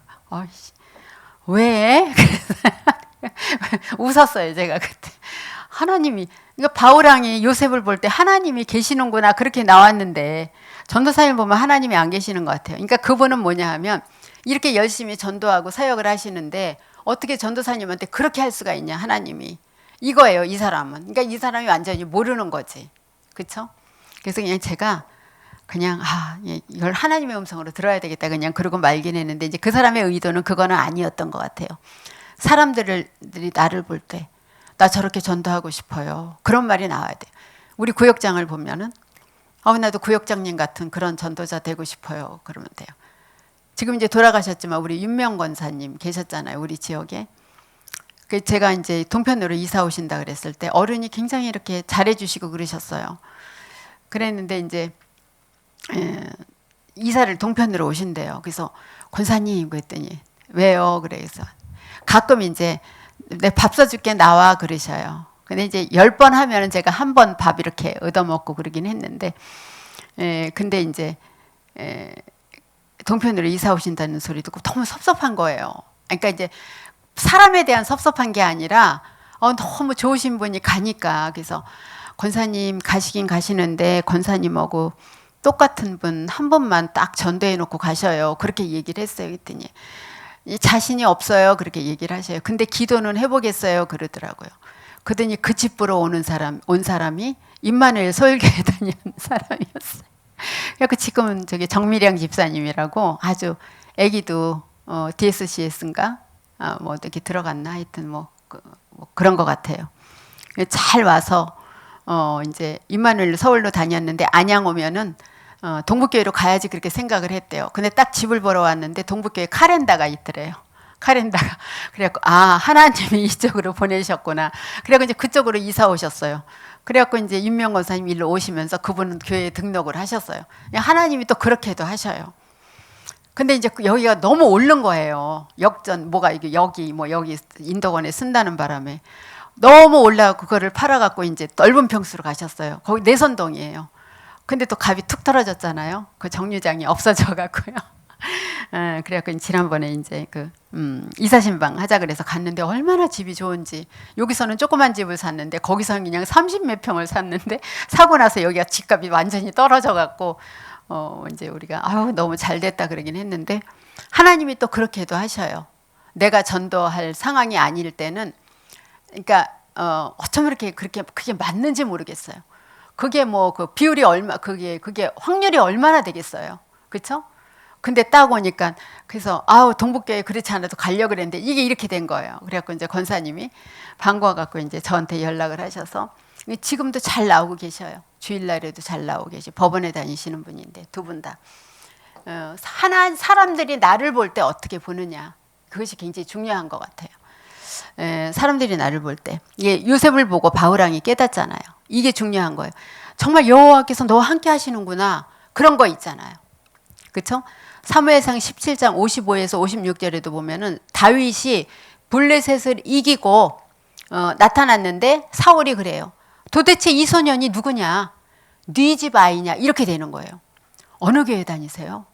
왜? 그래서 웃었어요, 제가 그때. 하나님이, 그러니까 바울왕이 요셉을 볼 때 하나님이 계시는구나, 그렇게 나왔는데, 전도사님 보면 하나님이 안 계시는 것 같아요. 그러니까 그분은 뭐냐 하면, 이렇게 열심히 전도하고 사역을 하시는데, 어떻게 전도사님한테 그렇게 할 수가 있냐, 하나님이. 이거예요, 이 사람은. 그러니까 이 사람이 완전히 모르는 거지. 그쵸? 그래서 그냥 제가 그냥 이걸 하나님의 음성으로 들어야 되겠다 그냥 그러고 말긴 했는데 이제 그 사람의 의도는 그거는 아니었던 것 같아요. 사람들이 나를 볼 때 나 저렇게 전도하고 싶어요. 그런 말이 나와야 돼요. 우리 구역장을 보면은 나도 구역장님 같은 그런 전도자 되고 싶어요. 그러면 돼요. 지금 이제 돌아가셨지만 우리 윤명 권사님 계셨잖아요. 우리 지역에. 제가 이제 동편으로 이사 오신다 그랬을 때 어른이 굉장히 이렇게 잘해주시고 그러셨어요. 그랬는데 이제 이사를 동편으로 오신대요. 그래서 권사님 그랬더니 왜요? 그래서 가끔 이제 내 밥 사줄게 나와 그러셔요. 근데 이제 10번 하면은 제가 한 번 밥 이렇게 얻어먹고 그러긴 했는데, 근데 이제 동편으로 이사 오신다는 소리 듣고 너무 섭섭한 거예요. 그러니까 이제 사람에 대한 섭섭한 게 아니라 너무 좋으신 분이 가니까 그래서 권사님 가시긴 가시는데 권사님하고 똑같은 분 한 번만 딱 전도해 놓고 가셔요. 그렇게 얘기를 했어요. 그랬더니 자신이 없어요. 그렇게 얘기를 하셔요. 근데 기도는 해보겠어요. 그러더라고요. 그러더니 그 집 보러 온 사람이 임마누엘 서울교회 다니는 사람이었어요. 그래서 지금은 저기 정미량 집사님이라고 아주 애기도 DSCS인가 뭐 어떻게 들어갔나 하여튼 뭐 그런 것 같아요. 잘 와서 이제 임마누엘 서울로 다녔는데 안양 오면은 동북교회로 가야지 그렇게 생각을 했대요. 근데 딱 집을 보러 왔는데 동북교회 카렌다가 있더래요. 카렌다가. 그래갖고 하나님이 이쪽으로 보내셨구나. 그래갖고 이제 그쪽으로 이사 오셨어요. 그래갖고 이제 윤명 권사님 일로 오시면서 그분은 교회에 등록을 하셨어요. 하나님이 또 그렇게도 하셔요. 근데 이제 여기가 너무 옳는 거예요. 역전 뭐가 이게 여기 인덕원에 쓴다는 바람에 너무 올라가고 그거를 팔아갖고 이제 넓은 평수로 가셨어요. 거기 내선동이에요. 근데 또 값이 툭 떨어졌잖아요. 그 정류장이 없어져갖고요. 그래갖고 지난번에 이제 이사신방 하자 그래서 갔는데 얼마나 집이 좋은지. 여기서는 조그만 집을 샀는데 거기서는 그냥 30몇 평을 샀는데 사고 나서 여기가 집값이 완전히 떨어져갖고 이제 우리가 너무 잘 됐다 그러긴 했는데 하나님이 또 그렇게도 하셔요. 내가 전도할 상황이 아닐 때는 그러니까 어쩜 이렇게 그게 맞는지 모르겠어요. 그게 뭐 그 비율이 그게 확률이 얼마나 되겠어요. 그렇죠? 근데 딱 오니까 그래서 아우 동북교회 그렇지 않아도 가려고 그랬는데 이게 이렇게 된 거예요. 그래갖고 이제 권사님이 반가워갖고 이제 저한테 연락을 하셔서 지금도 잘 나오고 계셔요. 주일날에도 잘 나오고 계시. 법원에 다니시는 분인데 두 분 다. 하나 사람들이 나를 볼 때 어떻게 보느냐 그것이 굉장히 중요한 것 같아요. 사람들이 나를 볼 때 요셉을 보고 바울왕이 깨닫잖아요. 이게 중요한 거예요. 정말 여호와께서 너와 함께 하시는구나 그런 거 있잖아요. 그렇죠? 사무엘상 17장 55에서 56절에도 보면은 다윗이 블레셋을 이기고 나타났는데 사울이 그래요. 도대체 이 소년이 누구냐? 네 집 아이냐? 이렇게 되는 거예요. 어느 교회 다니세요?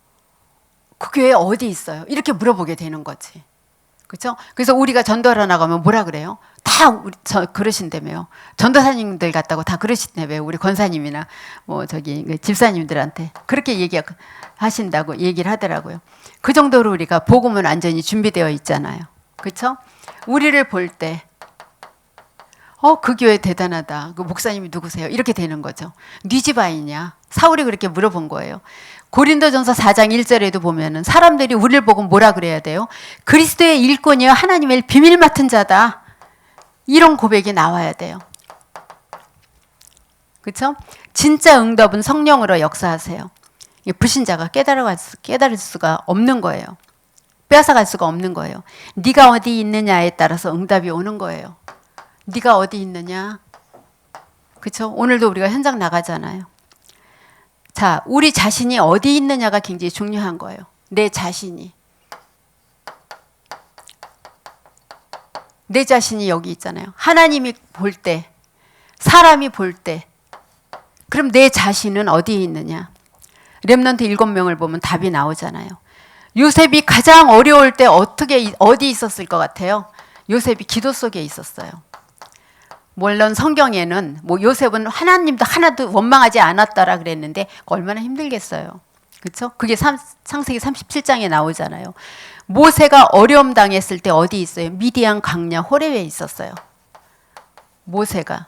그 교회 어디 있어요? 이렇게 물어보게 되는 거지. 그렇죠? 그래서 우리가 전도하러 나가면 뭐라 그래요? 다 그러신다며요. 전도사님들 같다고 다 그러신다며요. 우리 권사님이나 뭐 저기 집사님들한테 그렇게 얘기하신다고 얘기를 하더라고요. 그 정도로 우리가 복음은 완전히 준비되어 있잖아요. 그렇죠? 우리를 볼 때 그 교회 대단하다. 그 목사님이 누구세요? 이렇게 되는 거죠. 네 집 아이냐? 사울이 그렇게 물어본 거예요. 고린도전서 4장 1절에도 보면은 사람들이 우리를 보고 뭐라 그래야 돼요? 그리스도의 일꾼이여 하나님의 비밀 맡은 자다. 이런 고백이 나와야 돼요. 그렇죠? 진짜 응답은 성령으로 역사하세요. 불신자가 깨달을 수가 없는 거예요. 빼앗아갈 수가 없는 거예요. 네가 어디 있느냐에 따라서 응답이 오는 거예요. 네가 어디 있느냐? 그렇죠? 오늘도 우리가 현장 나가잖아요. 자, 우리 자신이 어디 있느냐가 굉장히 중요한 거예요. 내 자신이. 내 자신이 여기 있잖아요. 하나님이 볼 때, 사람이 볼 때, 그럼 내 자신은 어디에 있느냐? 렘넌트 7명을 보면 답이 나오잖아요. 요셉이 가장 어려울 때 어디 있었을 것 같아요? 요셉이 기도 속에 있었어요. 물론 성경에는 뭐 요셉은 하나님도 하나도 원망하지 않았다라 그랬는데 얼마나 힘들겠어요. 그렇죠? 그게 창세기 37장에 나오잖아요. 모세가 어려움 당했을 때 어디 있어요? 미디안 광야 호렙에 있었어요. 모세가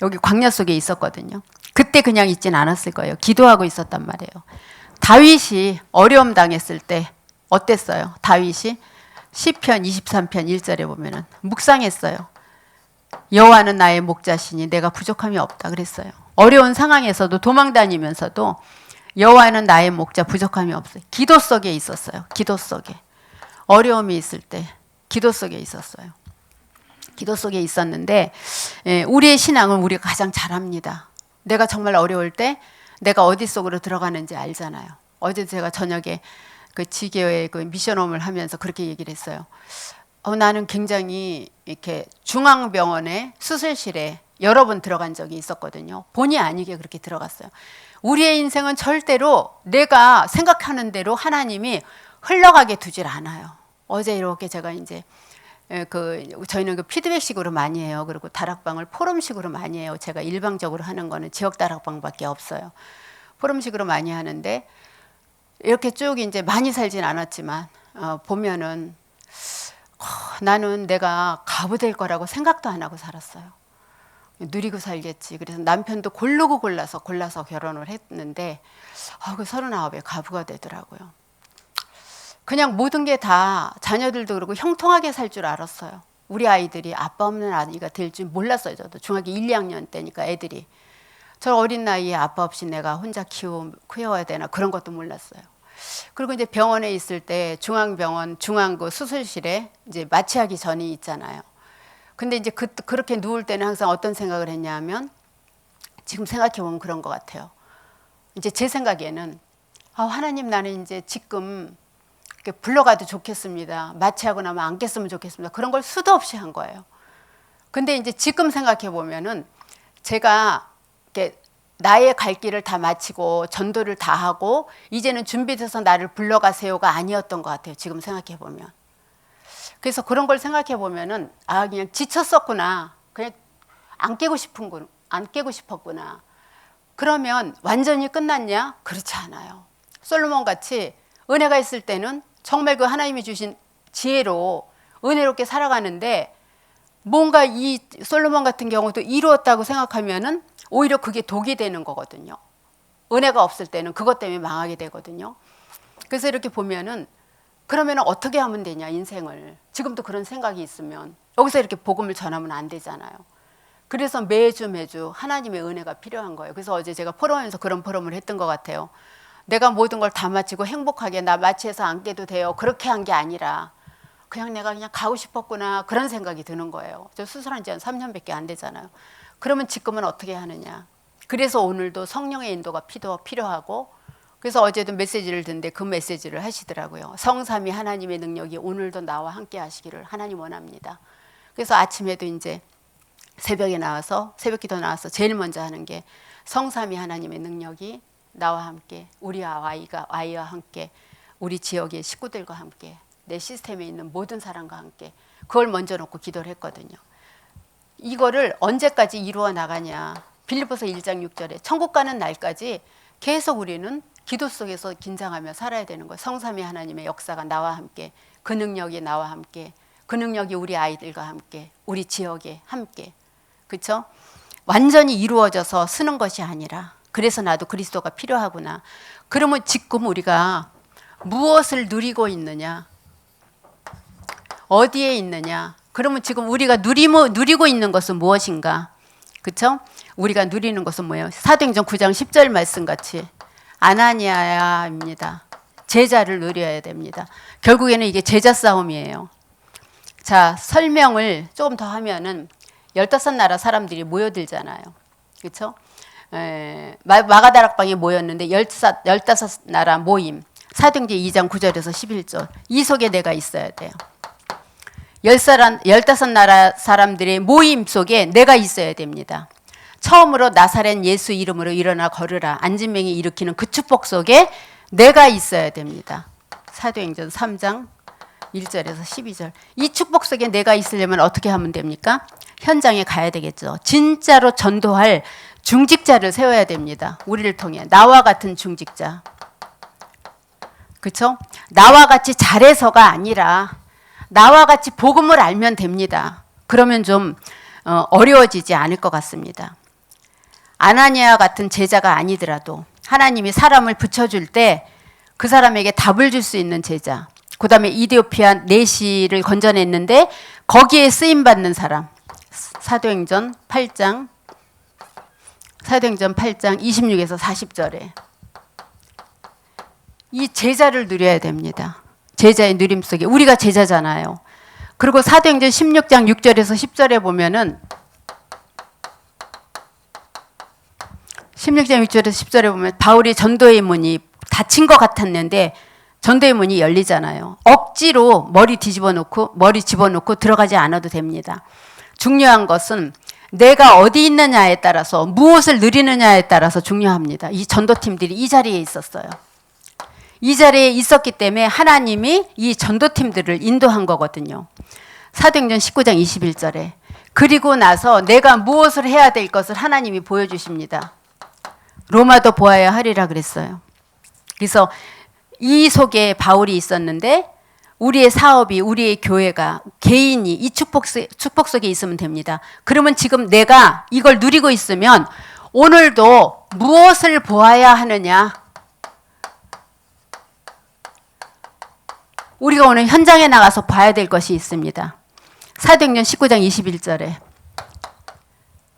여기 광야 속에 있었거든요. 그때 그냥 있진 않았을 거예요. 기도하고 있었단 말이에요. 다윗이 어려움 당했을 때 어땠어요? 다윗이 시편 23편 1절에 보면은 묵상했어요. 여호와는 나의 목자시니 내가 부족함이 없다 그랬어요. 어려운 상황에서도 도망 다니면서도 여호와는 나의 목자 부족함이 없어요. 기도 속에 있었어요. 기도 속에. 어려움이 있을 때 기도 속에 있었어요. 기도 속에 있었는데 우리의 신앙은 우리가 가장 잘합니다. 내가 정말 어려울 때 내가 어디 속으로 들어가는지 알잖아요. 어제 제가 저녁에 그 지교회 그 미션홈을 하면서 그렇게 얘기를 했어요. 나는 굉장히 이렇게 중앙병원의 수술실에 여러 번 들어간 적이 있었거든요. 본의 아니게 그렇게 들어갔어요. 우리의 인생은 절대로 내가 생각하는 대로 하나님이 흘러가게 두질 않아요. 어제 이렇게 제가 이제 저희는 그 피드백식으로 많이 해요. 그리고 다락방을 포럼식으로 많이 해요. 제가 일방적으로 하는 거는 지역 다락방밖에 없어요. 포럼식으로 많이 하는데 이렇게 쭉 이제 많이 살진 않았지만 보면은 나는 내가 가부 될 거라고 생각도 안 하고 살았어요. 누리고 살겠지. 그래서 남편도 골라서 결혼을 했는데 그 39에 가부가 되더라고요. 그냥 모든 게 다 자녀들도 그러고 형통하게 살 줄 알았어요. 우리 아이들이 아빠 없는 아이가 될 줄 몰랐어요. 저도 중학교 1, 2학년 때니까 애들이. 저 어린 나이에 아빠 없이 내가 혼자 키워야 되나 그런 것도 몰랐어요. 그리고 이제 병원에 있을 때 중앙병원 중앙그 수술실에 이제 마취하기 전이 있잖아요. 근데 이제 그렇게 누울 때는 항상 어떤 생각을 했냐면 지금 생각해 보면 그런 것 같아요. 이제 제 생각에는 하나님 나는 이제 지금 불러가도 좋겠습니다. 마취하고 나면 안 깼으면 좋겠습니다. 그런 걸 수도 없이 한 거예요. 근데 이제 지금 생각해 보면은 제가 이렇게 나의 갈 길을 다 마치고 전도를 다 하고 이제는 준비돼서 나를 불러가세요가 아니었던 것 같아요. 지금 생각해 보면. 그래서 그런 걸 생각해 보면은 그냥 지쳤었구나. 그냥 안 깨고 싶었구나. 그러면 완전히 끝났냐? 그렇지 않아요. 솔로몬 같이 은혜가 있을 때는 정말 그 하나님이 주신 지혜로 은혜롭게 살아가는데 뭔가 이 솔로몬 같은 경우도 이루었다고 생각하면은 오히려 그게 독이 되는 거거든요. 은혜가 없을 때는 그것 때문에 망하게 되거든요. 그래서 이렇게 보면은 그러면 어떻게 하면 되냐, 인생을. 지금도 그런 생각이 있으면 여기서 이렇게 복음을 전하면 안 되잖아요. 그래서 매주 하나님의 은혜가 필요한 거예요. 그래서 어제 제가 포럼에서 그런 포럼을 했던 것 같아요. 내가 모든 걸 다 마치고 행복하게 나 마취해서 앉게도 돼요. 그렇게 한 게 아니라 그냥 내가 그냥 가고 싶었구나, 그런 생각이 드는 거예요. 저 수술한 지 한 3년밖에 안 되잖아요. 그러면 지금은 어떻게 하느냐. 그래서 오늘도 성령의 인도가 필요하고, 그래서 어제도 메시지를 듣는데 그 메시지를 하시더라고요. 성삼위 하나님의 능력이 오늘도 나와 함께 하시기를 하나님 원합니다. 그래서 아침에도 이제 새벽에 나와서 새벽기도 나와서 제일 먼저 하는 게 성삼위 하나님의 능력이 나와 함께, 우리 아이와 함께, 우리 지역의 식구들과 함께, 내 시스템에 있는 모든 사람과 함께, 그걸 먼저 놓고 기도를 했거든요. 이거를 언제까지 이루어 나가냐. 빌립보서 1장 6절에 천국 가는 날까지 계속 우리는 기도 속에서 긴장하며 살아야 되는 거예요. 성삼위 하나님의 역사가 나와 함께, 그 능력이 나와 함께, 그 능력이 우리 아이들과 함께, 우리 지역에 함께. 그렇죠? 완전히 이루어져서 쓰는 것이 아니라, 그래서 나도 그리스도가 필요하구나. 그러면 지금 우리가 무엇을 누리고 있느냐? 어디에 있느냐? 그러면 지금 우리가 누리고 있는 것은 무엇인가? 그렇죠? 우리가 누리는 것은 뭐예요? 사도행전 9장 10절 말씀 같이 아나니아입니다. 제자를 누려야 됩니다. 결국에는 이게 제자 싸움이에요. 자, 설명을 조금 더 하면은 15나라 사람들이 모여들잖아요. 그렇죠? 마가다락방에 모였는데 15나라 모임. 사도행전 2장 9절에서 11절. 이 속에 내가 있어야 돼요. 15나라 사람들의 모임 속에 내가 있어야 됩니다. 처음으로 나사렛 예수 이름으로 일어나 걸으라. 안진뱅이 일으키는 그 축복 속에 내가 있어야 됩니다. 사도행전 3장 1절에서 12절. 이 축복 속에 내가 있으려면 어떻게 하면 됩니까? 현장에 가야 되겠죠. 진짜로 전도할 중직자를 세워야 됩니다. 우리를 통해. 나와 같은 중직자. 그렇죠? 나와 같이 잘해서가 아니라 나와 같이 복음을 알면 됩니다. 그러면 좀 어려워지지 않을 것 같습니다. 아나니아 같은 제자가 아니더라도 하나님이 사람을 붙여줄 때 그 사람에게 답을 줄 수 있는 제자. 그 다음에 이디오피아 내시를 건져냈는데 거기에 쓰임받는 사람. 사도행전 8장 26에서 40절에 이 제자를 누려야 됩니다. 제자의 누림 속에 우리가 제자잖아요. 그리고 사도행전 16장 6절에서 10절에 보면은 16장 6절에서 10절에 보면 바울이 전도의 문이 닫힌 것 같았는데 전도의 문이 열리잖아요. 억지로 머리 집어넣고 들어가지 않아도 됩니다. 중요한 것은 내가 어디 있느냐에 따라서 무엇을 누리느냐에 따라서 중요합니다. 이 전도팀들이 이 자리에 있었어요. 이 자리에 있었기 때문에 하나님이 이 전도팀들을 인도한 거거든요. 사도행전 19장 21절에 그리고 나서 내가 무엇을 해야 될 것을 하나님이 보여주십니다. 로마도 보아야 하리라 그랬어요. 그래서 이 속에 바울이 있었는데 우리의 사업이, 우리의 교회가, 개인이 이 축복 속에 있으면 됩니다. 그러면 지금 내가 이걸 누리고 있으면 오늘도 무엇을 보아야 하느냐? 우리가 오늘 현장에 나가서 봐야 될 것이 있습니다. 사도행전 19장 21절에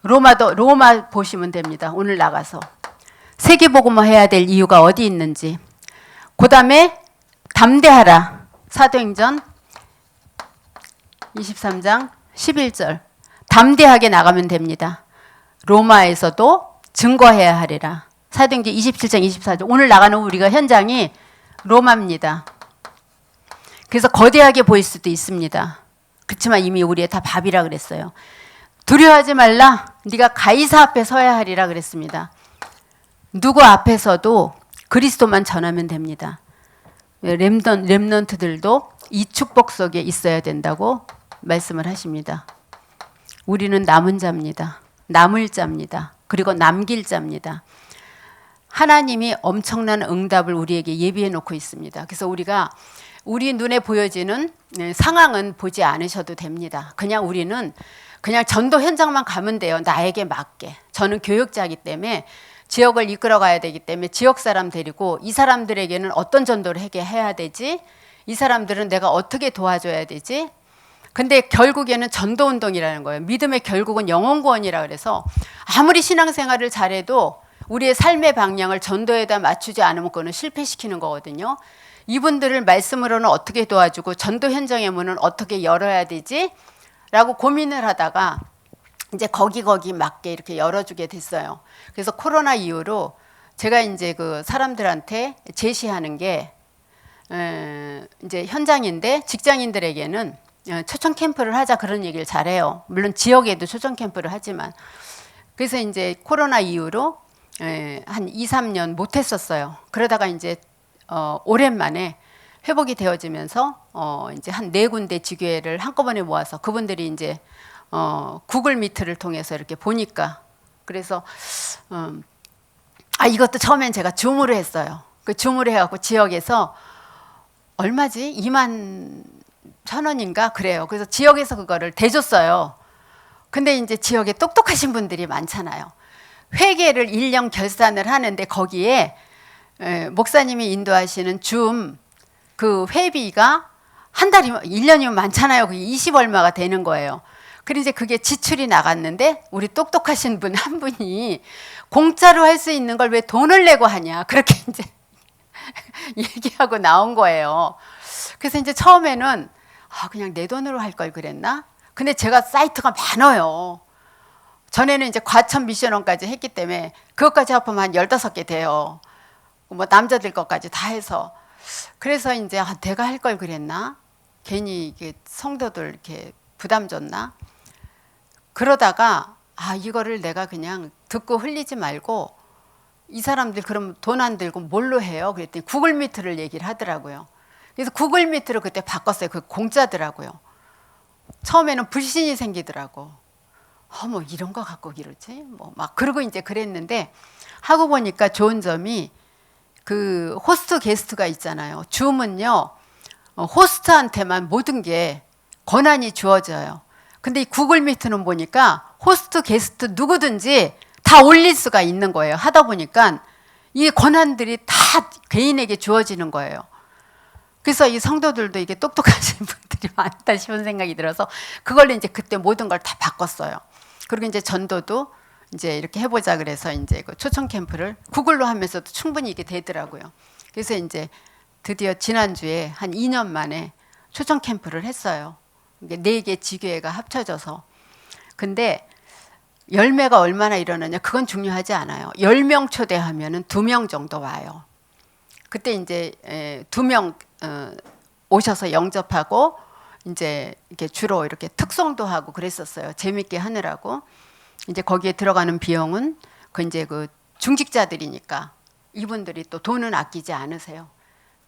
로마 보시면 됩니다. 오늘 나가서 세계복음화 해야 될 이유가 어디 있는지. 그 다음에 담대하라. 사도행전 23장 11절 담대하게 나가면 됩니다. 로마에서도 증거해야 하리라. 사도행전 27장 24절 오늘 나가는 우리가 현장이 로마입니다. 그래서 거대하게 보일 수도 있습니다. 그렇지만 이미 우리의 다 밥이라 그랬어요. 두려워하지 말라. 네가 가이사 앞에 서야 하리라 그랬습니다. 누구 앞에서도 그리스도만 전하면 됩니다. 렘넌트들도 이 축복 속에 있어야 된다고 말씀을 하십니다. 우리는 남은 자입니다. 남을 자입니다. 그리고 남길 자입니다. 하나님이 엄청난 응답을 우리에게 예비해 놓고 있습니다. 그래서 우리가 우리 눈에 보여지는 상황은 보지 않으셔도 됩니다. 그냥 우리는 그냥 전도 현장만 가면 돼요. 나에게 맞게. 저는 교육자이기 때문에 지역을 이끌어 가야 되기 때문에 지역 사람 데리고 이 사람들에게는 어떤 전도를 해야 되지? 이 사람들은 내가 어떻게 도와줘야 되지? 근데 결국에는 전도 운동이라는 거예요. 믿음의 결국은 영혼 구원이라 그래서 아무리 신앙생활을 잘해도 우리의 삶의 방향을 전도에다 맞추지 않으면 그거는 실패시키는 거거든요. 이분들을 말씀으로는 어떻게 도와주고 전도 현장의 문은 어떻게 열어야 되지? 라고 고민을 하다가 이제 거기 맞게 이렇게 열어주게 됐어요. 그래서 코로나 이후로 제가 이제 그 사람들한테 제시하는 게 이제 현장인데 직장인들에게는 초청 캠프를 하자 그런 얘기를 잘해요. 물론 지역에도 초청 캠프를 하지만 그래서 이제 코로나 이후로 한 2, 3년 못 했었어요. 그러다가 이제 오랜만에 회복이 되어지면서 이제 한 4군데 지교회를 한꺼번에 모아서 그분들이 이제 구글 미트를 통해서 이렇게 보니까 그래서 이것도 처음엔 제가 줌으로 했어요. 그 줌으로 해갖고 지역에서 얼마지? 21,000원인가 그래요. 그래서 지역에서 그거를 대줬어요. 근데 이제 지역에 똑똑하신 분들이 많잖아요. 회계를 1년 결산을 하는데 거기에 목사님이 인도하시는 줌 그 회비가 한 달이면 1년이면 많잖아요. 그게 20얼마가 되는 거예요. 그리고 이제 그게 지출이 나갔는데 우리 똑똑하신 분 한 분이 공짜로 할 수 있는 걸 왜 돈을 내고 하냐 그렇게 이제 얘기하고 나온 거예요. 그래서 이제 처음에는 그냥 내 돈으로 할 걸 그랬나? 근데 제가 사이트가 많아요. 전에는 이제 과천 미션원까지 했기 때문에 그것까지 합하면 한 15개 돼요. 뭐 남자들 것까지 다 해서. 그래서 이제 내가 할 걸 그랬나? 괜히 이게 성도들 이렇게 부담 줬나? 그러다가 이거를 내가 그냥 듣고 흘리지 말고 이 사람들 그럼 돈 안 들고 뭘로 해요? 그랬더니 구글 미트를 얘기를 하더라고요. 그래서 구글 미트로 그때 바꿨어요. 그 공짜더라고요. 처음에는 불신이 생기더라고. 뭐 이런 거 갖고 이러지? 뭐 막 그러고 이제 그랬는데 하고 보니까 좋은 점이 그 호스트 게스트가 있잖아요. 줌은요 호스트한테만 모든 게 권한이 주어져요. 근데 이 구글 미트는 보니까 호스트 게스트 누구든지 다 올릴 수가 있는 거예요. 하다 보니까 이 권한들이 다 개인에게 주어지는 거예요. 그래서 이 성도들도 이게 똑똑하신 분들이 많다 싶은 생각이 들어서 그걸로 이제 그때 모든 걸 다 바꿨어요. 그리고 이제 전도도 이제 이렇게 해보자 그래서 이제 그 초청 캠프를 구글로 하면서도 충분히 이게 되더라고요. 그래서 이제 드디어 지난주에 한 2년 만에 초청 캠프를 했어요. 이게 4개 지교회가 합쳐져서. 근데 열매가 얼마나 일어나냐 그건 중요하지 않아요. 10명 초대하면은 2명 정도 와요. 그때 이제 2명 오셔서 영접하고 이제 이렇게 주로 이렇게 특송도 하고 그랬었어요. 재밌게 하느라고. 이제 거기에 들어가는 비용은 그 이제 그 중직자들이니까 이분들이 또 돈은 아끼지 않으세요.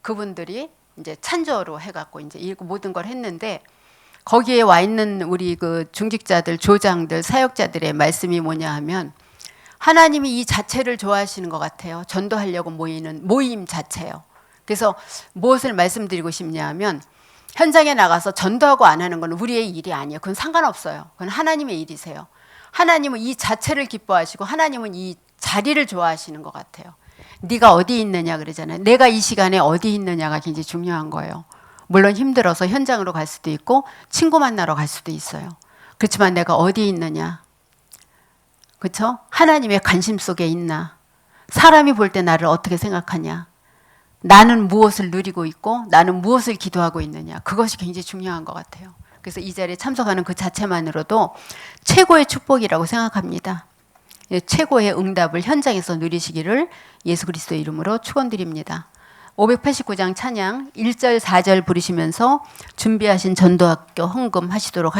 그분들이 이제 찬조로 해갖고 이제 이 모든 걸 했는데 거기에 와 있는 우리 그 중직자들, 조장들, 사역자들의 말씀이 뭐냐 하면 하나님이 이 자체를 좋아하시는 것 같아요. 전도하려고 모이는 모임 자체요. 그래서 무엇을 말씀드리고 싶냐 하면 현장에 나가서 전도하고 안 하는 건 우리의 일이 아니에요. 그건 상관없어요. 그건 하나님의 일이세요. 하나님은 이 자체를 기뻐하시고 하나님은 이 자리를 좋아하시는 것 같아요. 네가 어디 있느냐 그러잖아요. 내가 이 시간에 어디 있느냐가 굉장히 중요한 거예요. 물론 힘들어서 현장으로 갈 수도 있고 친구 만나러 갈 수도 있어요. 그렇지만 내가 어디 있느냐. 그렇죠? 하나님의 관심 속에 있나. 사람이 볼 때 나를 어떻게 생각하냐. 나는 무엇을 누리고 있고 나는 무엇을 기도하고 있느냐. 그것이 굉장히 중요한 것 같아요. 그래서 이 자리에 참석하는 그 자체만으로도 최고의 축복이라고 생각합니다. 최고의 응답을 현장에서 누리시기를 예수 그리스도의 이름으로 축원드립니다. 589장 찬양 1절 4절 부르시면서 준비하신 전도학교 헌금 하시도록